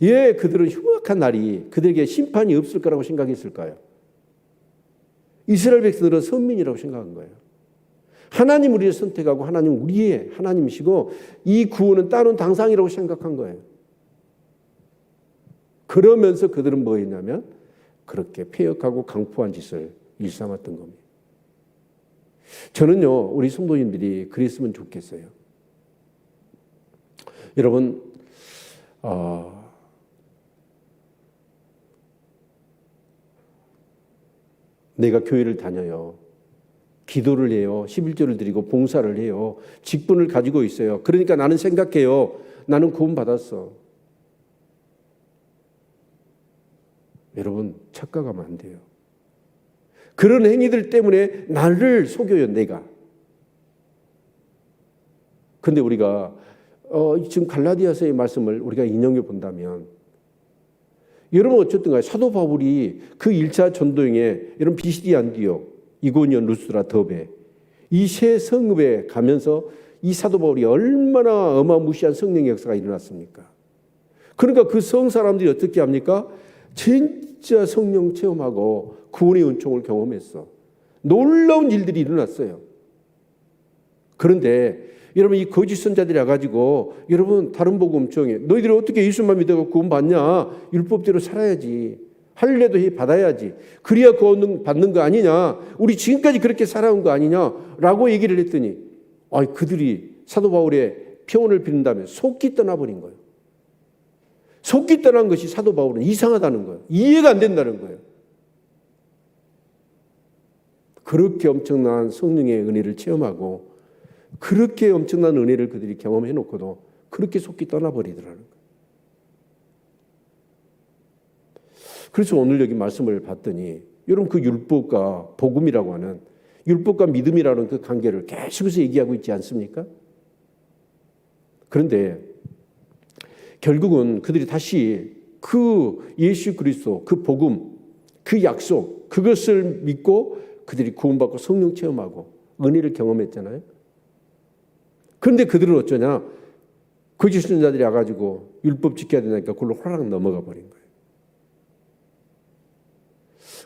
예, 그들은 흉악한 날이 그들에게 심판이 없을 거라고 생각했을까요? 이스라엘 백성들은 선민이라고 생각한 거예요. 하나님 우리를 선택하고 하나님 우리의 하나님이시고 이 구원은 따로 당상이라고 생각한 거예요. 그러면서 그들은 뭐 했냐면 그렇게 폐역하고 강포한 짓을 일삼았던 겁니다. 저는요 우리 성도님들이 그랬으면 좋겠어요. 여러분 내가 교회를 다녀요. 기도를 해요. 11조를 드리고 봉사를 해요. 직분을 가지고 있어요. 그러니까 나는 생각해요. 나는 구원 받았어. 여러분 착각하면 안 돼요. 그런 행위들 때문에 나를 속여요. 내가. 근데 우리가 지금 갈라디아서의 말씀을 우리가 인용해 본다면 여러분 어쨌든 간에 사도 바울이 그 1차 전도행에 이런 비시디 안디옥, 이고니온, 루스드라, 더베 이 세 성읍에 가면서 이 사도 바울이 얼마나 어마무시한 성령의 역사가 일어났습니까? 그러니까 그 성 사람들이 어떻게 합니까? 진짜 성령 체험하고 구원의 은총을 경험했어. 놀라운 일들이 일어났어요. 그런데 여러분 이 거짓 선자들이 와가지고 여러분 다른 복음 정해. 너희들이 어떻게 예수만 믿어서 구원 받냐? 율법대로 살아야지. 할례도 받아야지. 그래야 구원 받는 거 아니냐? 우리 지금까지 그렇게 살아온 거 아니냐?라고 얘기를 했더니 그들이 사도 바울의 평온을 빌는다면 속기 떠나버린 거예요. 속기 떠난 것이 사도 바울은 이상하다는 거예요. 이해가 안 된다는 거예요. 그렇게 엄청난 성령의 은혜를 체험하고 그렇게 엄청난 은혜를 그들이 경험해 놓고도 그렇게 속기 떠나버리더라는 거예요. 그래서 오늘 여기 말씀을 봤더니 여러분 그 율법과 복음이라고 하는 율법과 믿음이라는 그 관계를 계속해서 얘기하고 있지 않습니까? 그런데 결국은 그들이 다시 그 예수 그리스도 그 복음 그 약속 그것을 믿고 그들이 구원받고 성령 체험하고 은혜를 경험했잖아요. 그런데 그들은 어쩌냐? 거짓 선자들이 와가지고 율법 지켜야 되니까 그걸로 호락 넘어가 버린 거예요.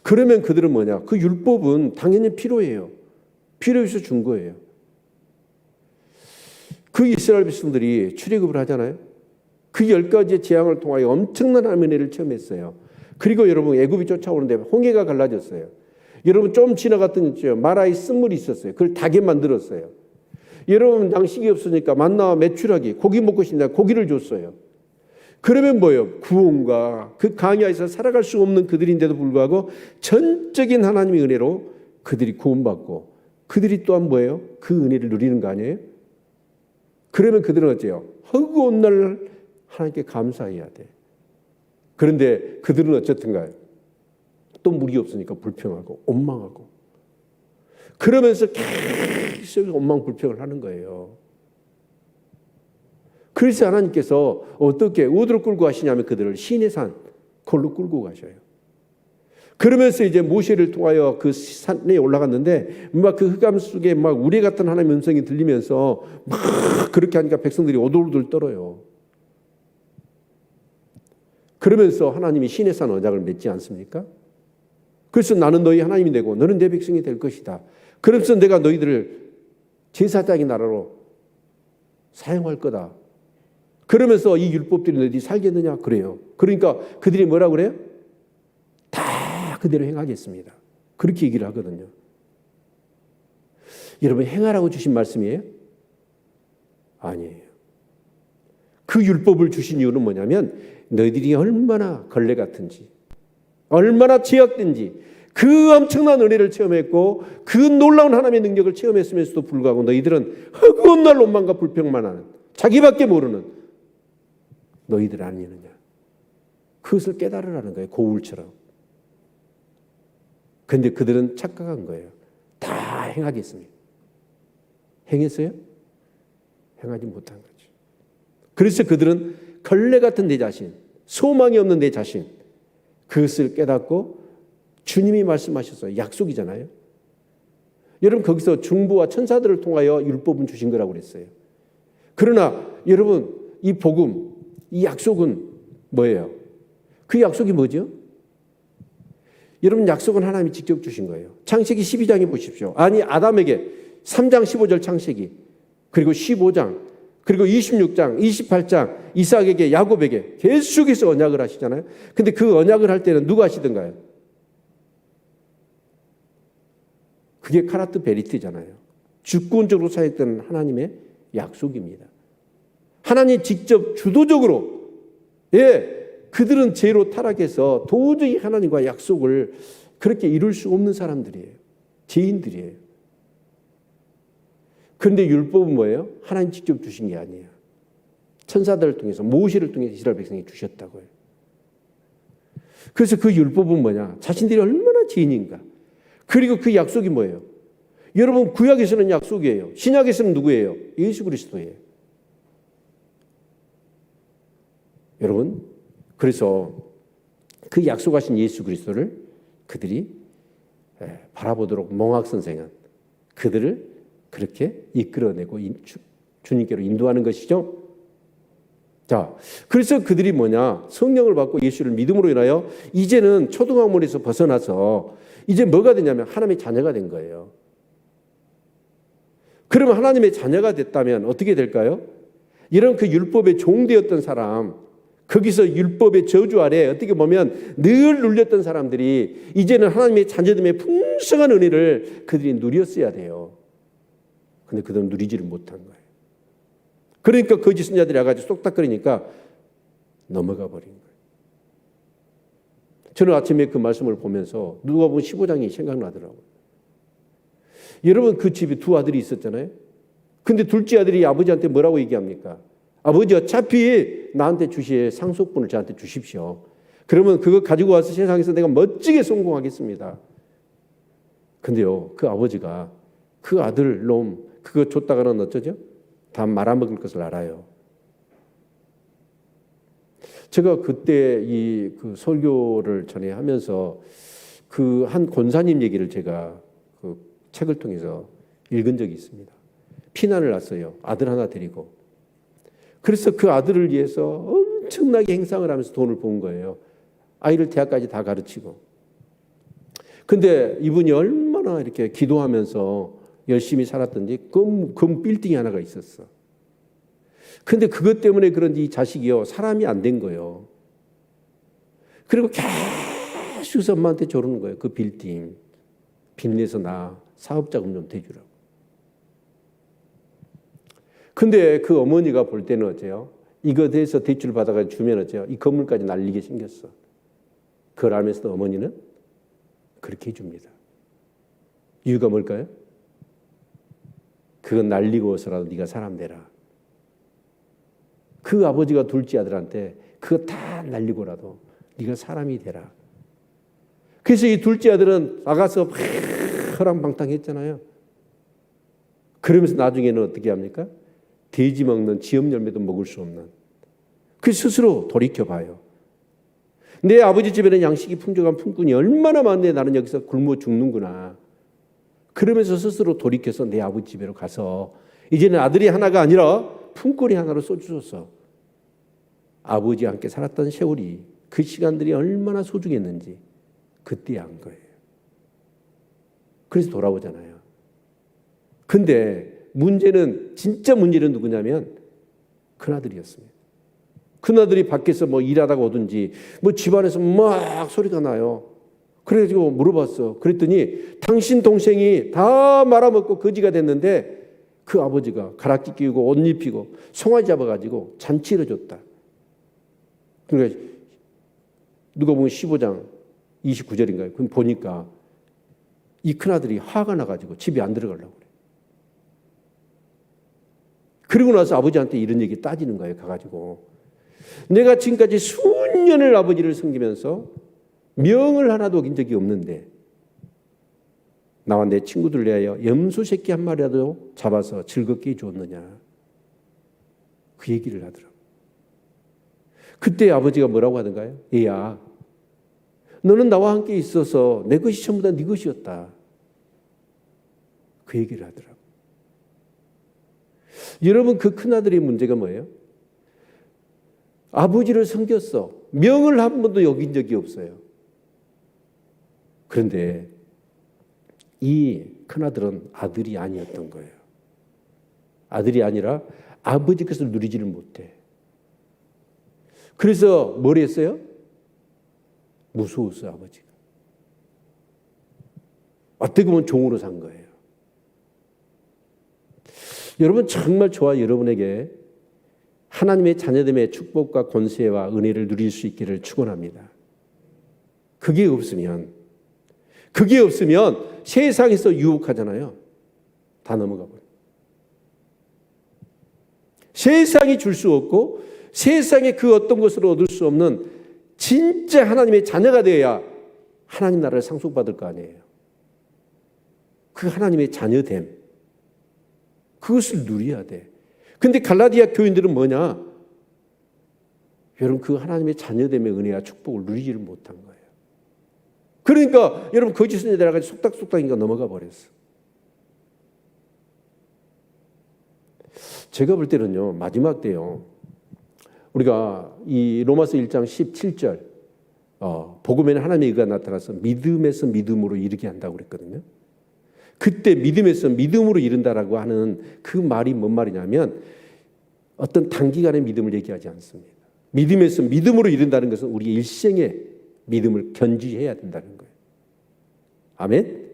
그러면 그들은 뭐냐? 그 율법은 당연히 필요해요. 필요해서 준 거예요. 그 이스라엘 백성들이 출애굽을 하잖아요. 그 10가지의 재앙을 통하여 엄청난 은혜를 체험했어요. 그리고 여러분 애굽이 쫓아오는데 홍해가 갈라졌어요. 여러분 좀 지나갔더니 마라의 쓴물이 있었어요. 그걸 닭에 만들었어요. 여러분 양식이 없으니까 만나와 메추라기 고기 먹고 싶냐 고기를 줬어요. 그러면 뭐예요? 구원과 그 강야에서 살아갈 수 없는 그들인데도 불구하고 전적인 하나님의 은혜로 그들이 구원받고 그들이 또한 뭐예요? 그 은혜를 누리는 거 아니에요? 그러면 그들은 어째요? 허구한 날 하나님께 감사해야 돼. 그런데 그들은 어쨌든가요? 또 물이 없으니까 불평하고 원망하고 그러면서 계속 원망 불평을 하는 거예요. 그래서 하나님께서 어떻게 어디로 끌고 가시냐면 그들을 시내산 그걸로 끌고 가셔요. 그러면서 이제 모세를 통하여 그 산에 올라갔는데 막 그 흑암 속에 막 우레 같은 하나님의 음성이 들리면서 막 그렇게 하니까 백성들이 오돌오돌 떨어요. 그러면서 하나님이 시내산 언약을 맺지 않습니까? 그래서 나는 너희 하나님이 되고 너는 내 백성이 될 것이다. 그래서 내가 너희들을 제사장의 나라로 사용할 거다. 그러면서 이 율법들이 너희들이 살겠느냐? 그래요. 그러니까 그들이 뭐라고 그래요? 다 그대로 행하겠습니다. 그렇게 얘기를 하거든요. 여러분 행하라고 주신 말씀이에요? 아니에요. 그 율법을 주신 이유는 뭐냐면 너희들이 얼마나 걸레 같은지 얼마나 죄악된지 그 엄청난 은혜를 체험했고 그 놀라운 하나님의 능력을 체험했음에도 불구하고 너희들은 허구한 날 원망과 불평만 하는 자기밖에 모르는 너희들 아니느냐. 그것을 깨달으라는 거예요. 고울처럼. 그런데 그들은 착각한 거예요. 다 행하겠습니다. 행했어요? 행하지 못한 거죠. 그래서 그들은 걸레 같은 내 자신, 소망이 없는 내 자신, 그것을 깨닫고 주님이 말씀하셨어요. 약속이잖아요. 여러분 거기서 중보와 천사들을 통하여 율법은 주신 거라고 그랬어요. 그러나 여러분 이 복음, 이 약속은 뭐예요? 그 약속이 뭐죠? 여러분 약속은 하나님이 직접 주신 거예요. 창세기 12장에 보십시오. 아니 아담에게 3장 15절 창세기 그리고 15장 그리고 26장 28장 이삭에게 야곱에게 계속해서 언약을 하시잖아요. 근데 그 언약을 할 때는 누가 하시던가요? 그게 카라트 베리트잖아요. 주권적으로 사역되는 하나님의 약속입니다. 하나님 직접 주도적으로 그들은 죄로 타락해서 도저히 하나님과 약속을 그렇게 이룰 수 없는 사람들이에요. 죄인들이에요. 그런데 율법은 뭐예요? 하나님 직접 주신 게 아니에요. 천사들을 통해서 모세를 통해서 이스라엘 백성이 주셨다고요. 그래서 그 율법은 뭐냐? 자신들이 얼마나 죄인인가. 그리고 그 약속이 뭐예요? 여러분 구약에서는 약속이에요. 신약에서는 누구예요? 예수 그리스도예요. 여러분 그래서 그 약속하신 예수 그리스도를 그들이 바라보도록 몽학선생한 그들을 그렇게 이끌어내고 주님께로 인도하는 것이죠. 자, 그래서 그들이 뭐냐? 성령을 받고 예수를 믿음으로 인하여 이제는 초등학문에서 벗어나서 이제 뭐가 되냐면 하나님의 자녀가 된 거예요. 그러면 하나님의 자녀가 됐다면 어떻게 될까요? 이런 그 율법의 종되었던 사람, 거기서 율법의 저주 아래 어떻게 보면 늘 눌렸던 사람들이 이제는 하나님의 자녀됨의 풍성한 은혜를 그들이 누렸어야 돼요. 근데 그들은 누리지를 못한 거예요. 그러니까 거짓 선자들이 와가지고 쏙닥거리니까 넘어가 버린 거예요. 저는 아침에 그 말씀을 보면서 누가복음 15장이 생각나더라고요. 여러분, 그 집에 두 아들이 있었잖아요. 근데 둘째 아들이 아버지한테 뭐라고 얘기합니까? 아버지, 어차피 나한테 주실 상속분을 저한테 주십시오. 그러면 그거 가지고 와서 세상에서 내가 멋지게 성공하겠습니다. 근데요, 그 아버지가 그 아들 놈 그거 줬다가는 어쩌죠? 다 말아먹을 것을 알아요. 제가 그때 그 설교를 전에 하면서 그 한 권사님 얘기를 제가 그 책을 통해서 읽은 적이 있습니다. 피난을 왔어요. 아들 하나 데리고. 그래서 그 아들을 위해서 엄청나게 행상을 하면서 돈을 번 거예요. 아이를 대학까지 다 가르치고. 근데 이분이 얼마나 이렇게 기도하면서 열심히 살았던지 금 빌딩이 하나가 있었어. 근데 그것 때문에 그런지 이 자식이요, 사람이 안 된 거예요. 그리고 계속 엄마한테 조르는 거예요. 그 빌딩 빚내서 나 사업자금 좀 대주라고. 근데 그 어머니가 볼 때는 어째요? 이거 대해서 대출 받아가 주면 어째요? 이 건물까지 날리게 생겼어. 그걸 알면서도 어머니는 그렇게 해줍니다. 이유가 뭘까요? 그건 날리고서라도 네가 사람 되라. 그 아버지가 둘째 아들한테 그거 다 날리고라도 네가 사람이 되라. 그래서 이 둘째 아들은 나가서 허랑방탕했잖아요. 그러면서 나중에는 어떻게 합니까? 돼지 먹는 지엽 열매도 먹을 수 없는. 그 스스로 돌이켜봐요. 내 아버지 집에는 양식이 풍족한 품꾼이 얼마나 많은데 나는 여기서 굶어 죽는구나. 그러면서 스스로 돌이켜서 내 아버지 집으로 가서 이제는 아들이 하나가 아니라 품꾼이 하나로 쏘주셨어. 아버지와 함께 살았던 세월이 그 시간들이 얼마나 소중했는지 그때 안 거예요. 그래서 돌아오잖아요. 근데 문제는 진짜 문제는 누구냐면 큰아들이었습니다. 큰아들이 밖에서 뭐 일하다가 오든지 뭐 집안에서 막 소리가 나요. 그래가지고 물어봤어. 그랬더니 당신 동생이 다 말아먹고 거지가 됐는데 그 아버지가 가락지 끼우고 옷 입히고 송아지 잡아가지고 잔치를 줬다. 그러니까 누가복음 15장 29절인가요? 그럼 보니까 이 큰아들이 화가 나가지고 집에 안 들어가려고 그래. 그리고 나서 아버지한테 이런 얘기 따지는 거예요. 가가지고 내가 지금까지 수년을 아버지를 섬기면서 명을 하나도 어긴 적이 없는데 나와 내 친구들 위하여 염소 새끼 한 마리라도 잡아서 즐겁게 해주었느냐. 그 얘기를 하더라고요. 그때 아버지가 뭐라고 하던가요? 얘야, 너는 나와 함께 있어서 내 것이 전부 다 네 것이었다. 그 얘기를 하더라고요. 여러분, 그 큰아들의 문제가 뭐예요? 아버지를 섬겼어. 명을 한 번도 어긴 적이 없어요. 그런데 이 큰아들은 아들이 아니었던 거예요. 아들이 아니라 아버지 것을 누리지를 못해. 그래서 뭘 했어요? 무서웠어요, 아버지가. 어떻게 보면 종으로 산 거예요. 여러분, 정말 저와 여러분에게 하나님의 자녀됨의 축복과 권세와 은혜를 누릴 수 있기를 축원합니다. 그게 없으면 세상에서 유혹하잖아요. 다 넘어가 버려요. 세상이 줄 수 없고 세상에 그 어떤 것으로 얻을 수 없는 진짜 하나님의 자녀가 되어야 하나님 나라를 상속받을 거 아니에요. 그 하나님의 자녀됨, 그것을 누려야 돼. 근데 갈라디아 교인들은 뭐냐? 여러분, 그 하나님의 자녀됨의 은혜와 축복을 누리지를 못한 거예요. 그러니까 여러분, 거짓 선지자 들어가서 속닥속닥인가 넘어가 버렸어. 제가 볼 때는요, 마지막 때요, 우리가 이 로마서 1장 17절 복음에는 하나님의 의가 나타나서 믿음에서 믿음으로 이르게 한다고 그랬거든요. 그때 믿음에서 믿음으로 이른다라고 하는 그 말이 뭔 말이냐면 어떤 단기간의 믿음을 얘기하지 않습니다. 믿음에서 믿음으로 이른다는 것은 우리 일생의 믿음을 견지해야 된다는 거예요. 아멘?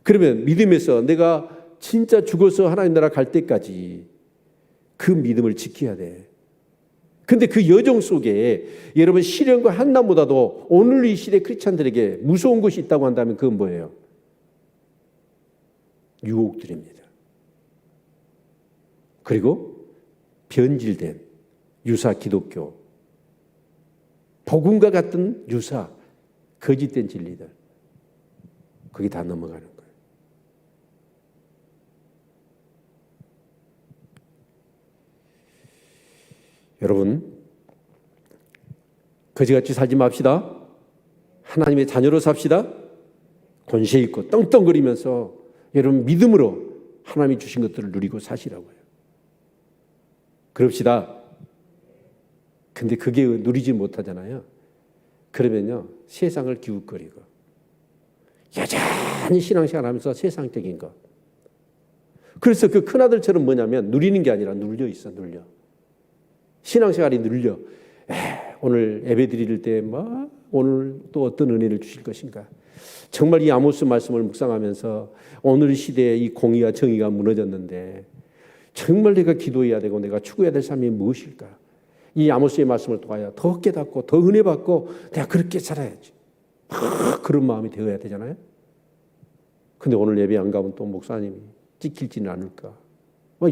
그러면 믿음에서 내가 진짜 죽어서 하나님 나라 갈 때까지 그 믿음을 지켜야 돼. 근데 그 여정 속에 여러분 시련과 한난보다도 오늘 이 시대 크리스찬들에게 무서운 것이 있다고 한다면 그건 뭐예요? 유혹들입니다. 그리고 변질된 유사 기독교, 복음과 같은 유사 거짓된 진리들, 거기 다 넘어가는 거예요. 여러분, 거지같이 살지 맙시다. 하나님의 자녀로 삽시다. 권세 있고 떵떵거리면서 여러분 믿음으로 하나님이 주신 것들을 누리고 사시라고요. 그럽시다. 근데 그게 누리지 못하잖아요. 그러면요, 세상을 기웃거리고 여전히 신앙생활 하면서 세상적인 것. 그래서 그 큰아들처럼 뭐냐면 누리는 게 아니라 눌려 있어, 눌려. 신앙생활이 눌려. 오늘 예배 드릴 때 오늘 또 어떤 은혜를 주실 것인가. 정말 이 아모스 말씀을 묵상하면서 오늘 시대의 이 공의와 정의가 무너졌는데 정말 내가 기도해야 되고 내가 추구해야 될 삶이 무엇일까. 이 아모스의 말씀을 통하여 더 깨닫고 더 은혜 받고 내가 그렇게 살아야지. 그런 마음이 되어야 되잖아요. 근데 오늘 예배 안 가면 또 목사님이 찍힐지는 않을까.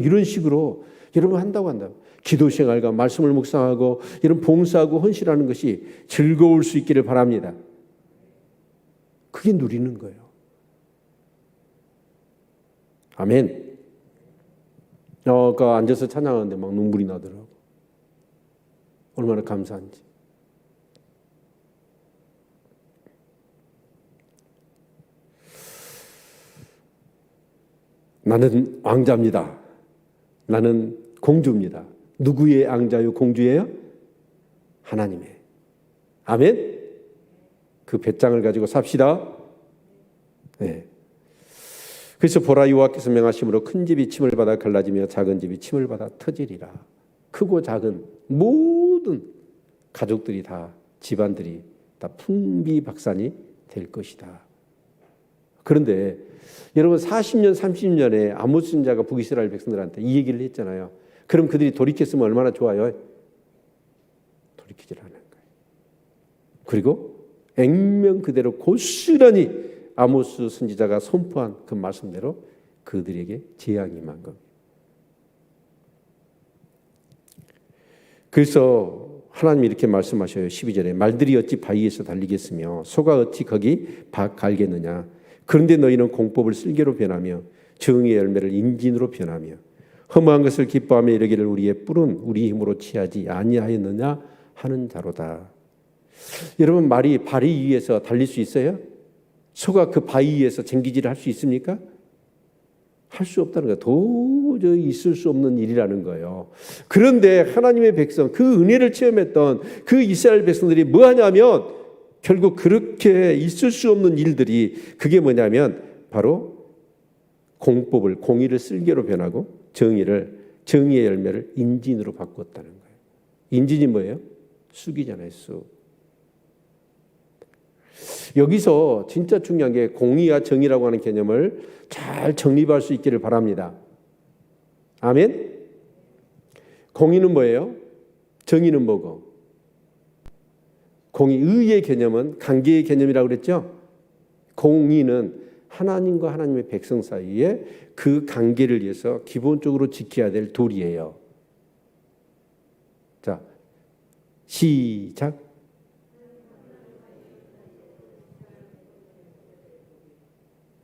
이런 식으로 여러분 한다고 한다. 기도 생활과 말씀을 묵상하고 이런 봉사하고 헌신하는 것이 즐거울 수 있기를 바랍니다. 그게 누리는 거예요. 아멘. 앉아서 찬양하는데 막 눈물이 나더라고. 얼마나 감사한지. 나는 왕자입니다. 나는 공주입니다. 누구의 왕자요 공주예요? 하나님의. 아멘. 그 배짱을 가지고 삽시다. 네. 그래서 보라 여호와께서 명하심으로 큰 집이 침을 받아 갈라지며 작은 집이 침을 받아 터지리라. 크고 작은 모든 가족들이 다 집안들이 다 풍비박산이 될 것이다. 그런데 여러분 40년 30년에 아모스 선지자가 북이스라엘 백성들한테 이 얘기를 했잖아요. 그럼 그들이 돌이켰으면 얼마나 좋아요? 돌이키질 않은 거예요. 그리고 액면 그대로 고스란히 아모스 선지자가 선포한 그 말씀대로 그들에게 재앙이 임한 겁니다. 그래서 하나님이 이렇게 말씀하셔요. 12절에 말들이 어찌 바위에서 달리겠으며 소가 어찌 거기 갈겠느냐. 그런데 너희는 공법을 쓸개로 변하며 정의의 열매를 인진으로 변하며 허무한 것을 기뻐하며 이르기를 우리의 뿔은 우리 힘으로 취하지 아니하였느냐 하는 자로다. 여러분 말이 바위 위에서 달릴 수 있어요? 소가 그 바위 위에서 쟁기질을 할 수 있습니까? 할 수 없다는 거예요. 도저히 있을 수 없는 일이라는 거예요. 그런데 하나님의 백성, 그 은혜를 체험했던 그 이스라엘 백성들이 뭐 하냐면 결국 그렇게 있을 수 없는 일들이 그게 뭐냐면 바로 공법을 공의를 쓸개로 변하고 정의의 열매를 인진으로 바꿨다는 거예요. 인진이 뭐예요? 쑥이잖아요. 쑥. 여기서 진짜 중요한 게 공의와 정의라고 하는 개념을 잘 정립할 수 있기를 바랍니다. 아멘? 공의는 뭐예요? 정의는 뭐고? 의의 개념은 관계의 개념이라고 그랬죠? 공의는 하나님과 하나님의 백성 사이에 그 관계를 위해서 기본적으로 지켜야 될 도리예요. 자, 시작.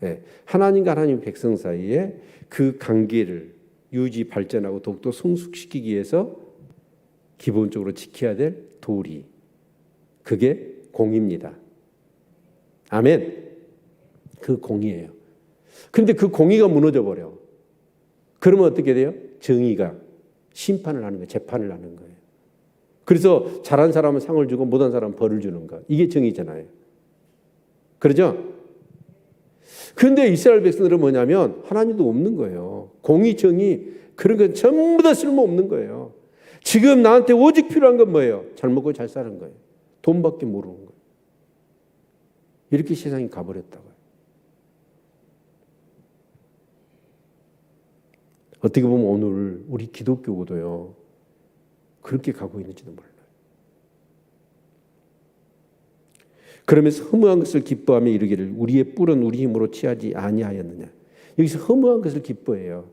네, 하나님과 하나님 백성 사이에 그 관계를 유지 발전하고 더욱더 성숙시키기 위해서 기본적으로 지켜야 될 도리. 그게 공의입니다. 아멘. 그 공의예요. 그런데 그 공의가 무너져 버려. 그러면 어떻게 돼요? 정의가 심판을 하는 거예요. 재판을 하는 거예요. 그래서 잘한 사람은 상을 주고 못한 사람은 벌을 주는 거. 이게 정의잖아요. 그러죠? 그런데 이스라엘 백성들은 뭐냐면 하나님도 없는 거예요. 공의, 정의 그런 건 전부 다 쓸모없는 거예요. 지금 나한테 오직 필요한 건 뭐예요? 잘 먹고 잘 사는 거예요. 돈밖에 모르는 거예요. 이렇게 세상이 가버렸다고요. 어떻게 보면 오늘 우리 기독교고도요. 그렇게 가고 있는지도 몰라요. 그러면서 허무한 것을 기뻐하며 이르기를 우리의 뿔은 우리 힘으로 취하지 아니하였느냐. 여기서 허무한 것을 기뻐해요.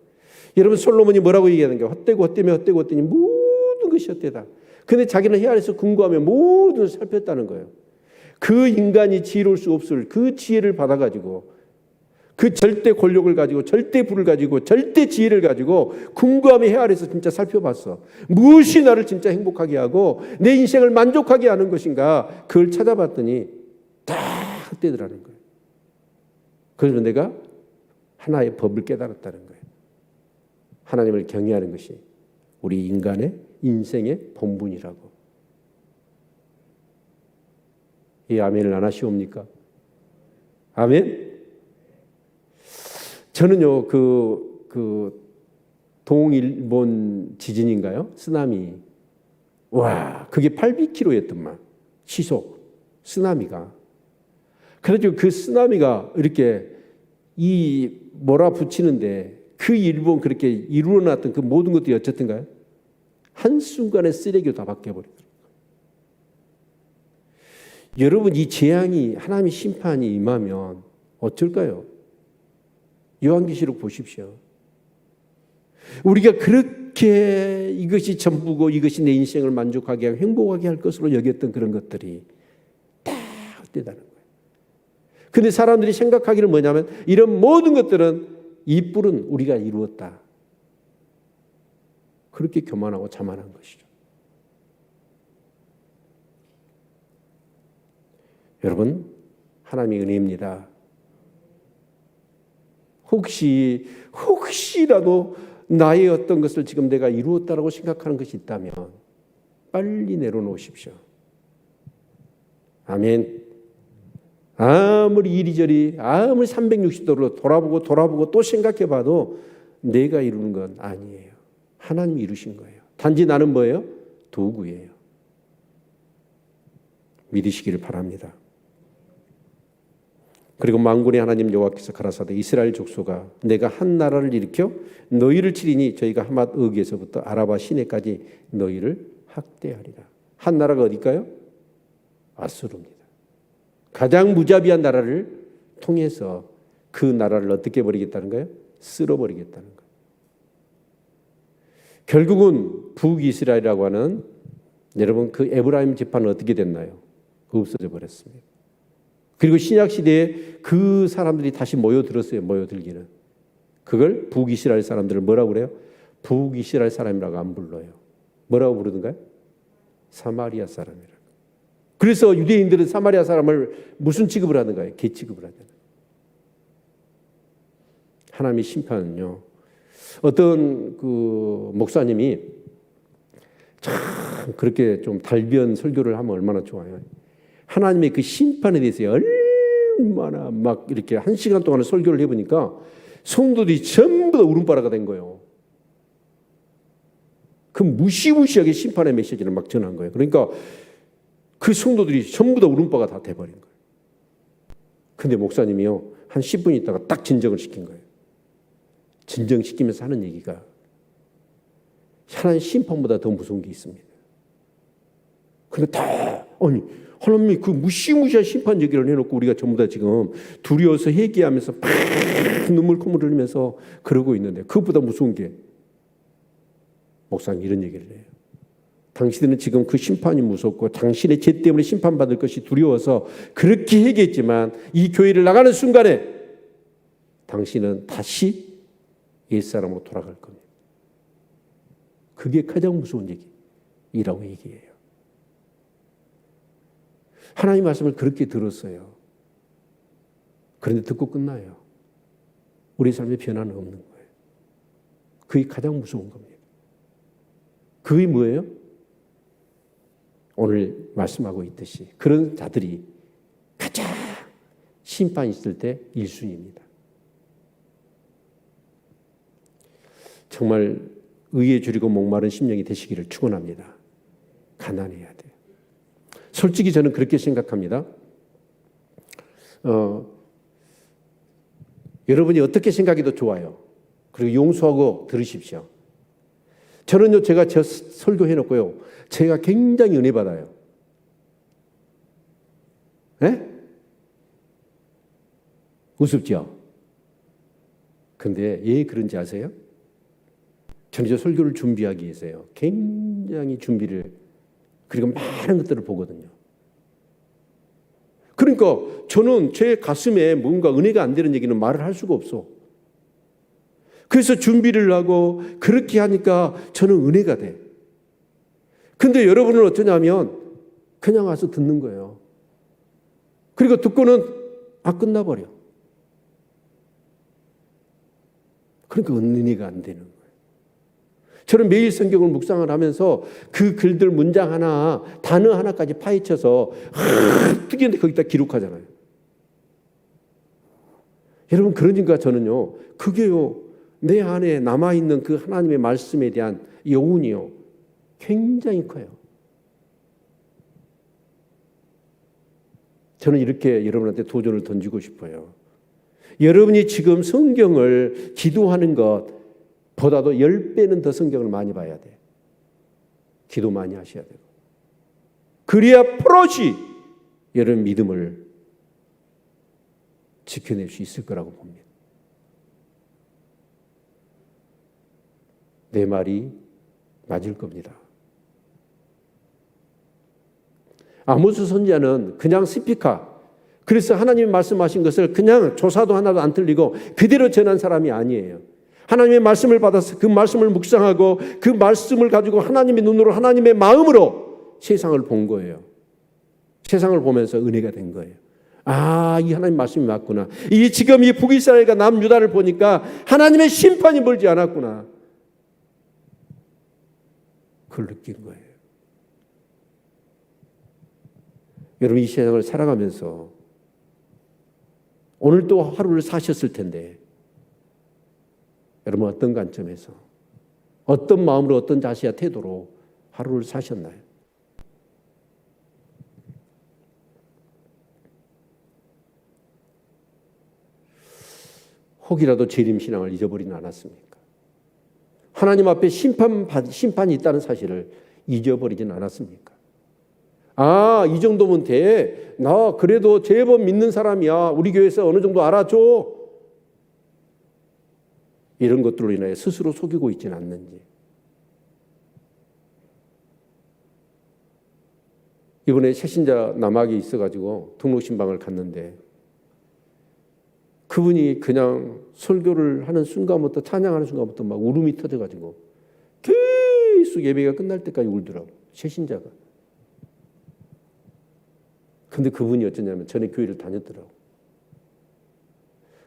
여러분 솔로몬이 뭐라고 얘기하는 거예요? 헛되고 헛되며 헛되고 헛되니 모든 것이 헛되다. 근데 자기는 해 아래서 궁구하며 모든 것을 살폈다는 거예요. 그 인간이 지혜로울 수 없을 그 지혜를 받아가지고 그 절대 권력을 가지고 절대 부를 가지고 절대 지혜를 가지고 궁구하며 해 아래서 진짜 살펴봤어. 무엇이 나를 진짜 행복하게 하고 내 인생을 만족하게 하는 것인가 그걸 찾아봤더니 다 헛되더라는 거예요. 그래서 내가 하나의 법을 깨달았다는 거예요. 하나님을 경외하는 것이 우리 인간의 인생의 본분이라고. 이 아멘을 안 하시옵니까? 아멘? 저는요, 동일본 지진인가요? 쓰나미. 와, 그게 800km였더만. 시속. 쓰나미가. 그래가지고 그 쓰나미가 이렇게 몰아붙이는데 그 일본 그렇게 이루어놨던 그 모든 것들이 어쨌든가요? 한순간에 쓰레기로 다 바뀌어버리더라고요. 여러분, 이 재앙이 하나님의 심판이 임하면 어쩔까요? 요한계시록 보십시오. 우리가 그렇게 이것이 전부고 이것이 내 인생을 만족하게 하고 행복하게 할 것으로 여겼던 그런 것들이 다 헛되다는 거예요. 그런데 사람들이 생각하기를 뭐냐면 이런 모든 것들은 이 뿔은 우리가 이루었다. 그렇게 교만하고 자만한 것이죠. 여러분, 하나님의 은혜입니다. 혹시라도 나의 어떤 것을 지금 내가 이루었다라고 생각하는 것이 있다면 빨리 내려놓으십시오. 아멘. 아무리 이리저리 아무리 360도로 돌아보고 또 생각해봐도 내가 이루는 건 아니에요. 하나님이 이루신 거예요. 단지 나는 뭐예요? 도구예요. 믿으시기를 바랍니다. 그리고 만군의 하나님 여호와께서 가라사대 이스라엘 족속아 내가 한 나라를 일으켜 너희를 치리니 저희가 하맛 어귀에서부터 아라바 시내까지 너희를 학대하리라. 한 나라가 어딜까요? 아수르입니다. 가장 무자비한 나라를 통해서 그 나라를 어떻게 버리겠다는 거예요? 쓸어버리겠다는 거예요. 결국은 북이스라엘이라고 하는 여러분 그 에브라임 지파는 어떻게 됐나요? 없어져 버렸습니다. 그리고 신약시대에 그 사람들이 다시 모여들었어요. 모여들기는. 그걸 북이스라엘 사람들을 뭐라고 그래요? 북이스라엘 사람이라고 안 불러요. 뭐라고 부르던가요? 사마리아 사람이라고. 그래서 유대인들은 사마리아 사람을 무슨 취급을 하는가요? 개 취급을 하잖아요. 하나님의 심판은요. 어떤 그 목사님이 참 그렇게 좀 달변 설교를 하면 얼마나 좋아요. 하나님의 그 심판에 대해서 얼마나 막 이렇게 1시간 동안 설교를 해보니까 성도들이 전부 다 울음바라가 된 거예요. 그 무시무시하게 심판의 메시지를 막 전한 거예요. 그러니까 그 성도들이 전부 다 울음바가 다 돼버린 거예요. 근데 목사님이요 한 10분 있다가 딱 진정을 시킨 거예요. 진정시키면서 하는 얘기가 하나님 심판보다 더 무서운 게 있습니다. 근데 다 하나님이 그 무시무시한 심판 얘기를 해놓고 우리가 전부 다 지금 두려워서 회개하면서 막 눈물 콧물 흘리면서 그러고 있는데 그것보다 무서운 게 목사님 이런 얘기를 해요. 당신들은 지금 그 심판이 무섭고 당신의 죄 때문에 심판받을 것이 두려워서 그렇게 얘기했지만 이 교회를 나가는 순간에 당신은 다시 옛사람으로 돌아갈 겁니다. 그게 가장 무서운 얘기라고 얘기해요. 하나님 말씀을 그렇게 들었어요. 그런데 듣고 끝나요. 우리 삶에 변화는 없는 거예요. 그게 가장 무서운 겁니다. 그게 뭐예요? 오늘 말씀하고 있듯이 그런 자들이 가장 심판이 있을 때 1순위입니다. 정말 의에 줄이고 목마른 심령이 되시기를 축원합니다. 가난해야 돼요. 솔직히 저는 그렇게 생각합니다. 여러분이 어떻게 생각해도 좋아요. 그리고 용서하고 들으십시오. 저는요, 제가 저 설교해 놓고요, 제가 굉장히 은혜 받아요. 네? 우습죠? 근데 왜 그런지 아세요? 저는 저 설교를 준비하기 위해서요, 굉장히 준비를, 그리고 많은 것들을 보거든요. 그러니까 저는 제 가슴에 뭔가 은혜가 안 되는 얘기는 말을 할 수가 없어. 그래서 준비를 하고 그렇게 하니까 저는 은혜가 돼. 근데 여러분은 어떠냐면 그냥 와서 듣는 거예요. 그리고 듣고는 끝나버려. 그러니까 은혜가 안 되는 거예요. 저는 매일 성경을 묵상을 하면서 그 글들 문장 하나, 단어 하나까지 파헤쳐서 특이한데 거기다 기록하잖아요. 여러분, 그러니까 저는요, 그게요, 내 안에 남아있는 그 하나님의 말씀에 대한 여운이요, 굉장히 커요. 저는 이렇게 여러분한테 도전을 던지고 싶어요. 여러분이 지금 성경을 기도하는 것보다도 10배는 더 성경을 많이 봐야 돼. 기도 많이 하셔야 되고. 그래야 포로시 여러분 믿음을 지켜낼 수 있을 거라고 봅니다. 내 말이 맞을 겁니다. 아모스 선지자는 그냥 스피커, 그래서 하나님이 말씀하신 것을 그냥 조사도 하나도 안 틀리고 그대로 전한 사람이 아니에요. 하나님의 말씀을 받아서 그 말씀을 묵상하고 그 말씀을 가지고 하나님의 눈으로, 하나님의 마음으로 세상을 본 거예요. 세상을 보면서 은혜가 된 거예요. 이 하나님 말씀이 맞구나. 지금 이 북이스라엘과 남유다를 보니까 하나님의 심판이 멀지 않았구나. 그걸 느낀 거예요. 여러분, 이 세상을 살아가면서 오늘 또 하루를 사셨을 텐데, 여러분 어떤 관점에서, 어떤 마음으로, 어떤 자세와 태도로 하루를 사셨나요? 혹이라도 재림신앙을 잊어버리지 않았습니까? 하나님 앞에 심판이 있다는 사실을 잊어버리진 않았습니까? 이 정도면 돼. 나 그래도 제법 믿는 사람이야. 우리 교회에서 어느 정도 알아줘. 이런 것들로 인해 스스로 속이고 있지는 않는지. 이번에 새신자 남학이 있어가지고 등록신방을 갔는데 그분이 그냥 설교를 하는 순간부터, 찬양하는 순간부터 막 울음이 터져가지고 계속 예배가 끝날 때까지 울더라고, 새신자가. 근데 그분이 어쩌냐면 전에 교회를 다녔더라고.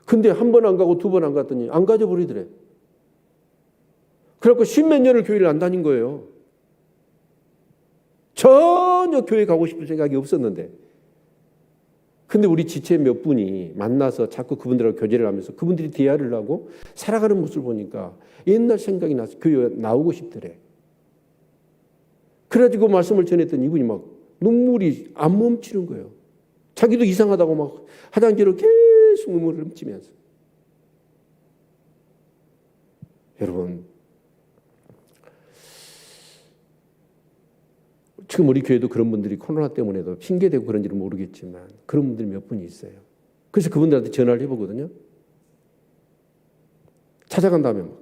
근데 한 번 안 가고 두 번 안 갔더니 안 가져버리더래. 그래갖고 10몇 년을 교회를 안 다닌 거예요. 전혀 교회 가고 싶은 생각이 없었는데. 근데 우리 지체 몇 분이 만나서 자꾸 그분들하고 교제를 하면서 그분들이 대화를 하고 살아가는 모습을 보니까 옛날 생각이 나서 교회 나오고 싶더래. 그래가지고 말씀을 전했더니 이분이 막 눈물이 안 멈추는 거예요. 자기도 이상하다고 막 화장지로 계속 눈물을 훔치면서. 여러분, 지금 우리 교회도 그런 분들이 코로나 때문에도 핑계대고 그런지는 모르겠지만 그런 분들이 몇 분이 있어요. 그래서 그분들한테 전화를 해보거든요. 찾아간 다음에 막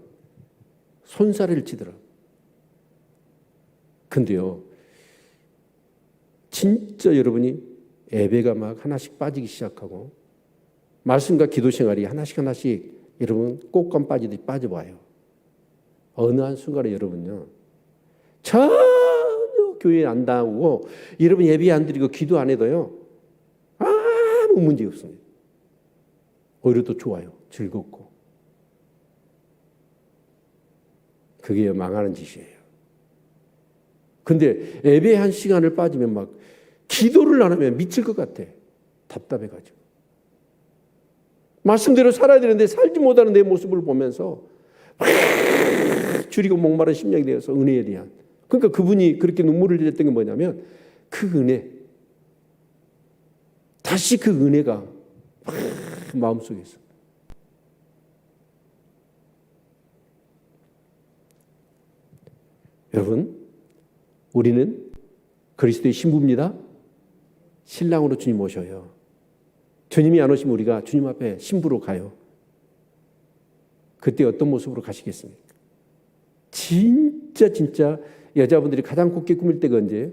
손사래를 치더라. 근데요, 진짜 여러분이 예배가 막 하나씩 빠지기 시작하고 말씀과 기도 생활이 하나씩 여러분 꽃감 빠지듯이 빠져봐요. 어느 한순간에 여러분요, 전혀 교회 안 나오고 여러분 예배 안 드리고 기도 안 해도요 아무 문제 없습니다. 오히려 더 좋아요. 즐겁고. 그게 망하는 짓이에요. 근데 예배 한 시간을 빠지면 막 기도를 안 하면 미칠 것 같아. 답답해가지고. 말씀대로 살아야 되는데 살지 못하는 내 모습을 보면서 줄이고 목마른 심령이 되어서 은혜에 대한. 그러니까 그분이 그렇게 눈물을 흘렸던 게 뭐냐면 그 은혜. 다시 그 은혜가 마음속에 있어. 여러분, 우리는 그리스도의 신부입니다. 신랑으로 주님 오셔요. 주님이 안 오시면 우리가 주님 앞에 신부로 가요. 그때 어떤 모습으로 가시겠습니까? 진짜 여자분들이 가장 곱게 꾸밀 때가 언제예요?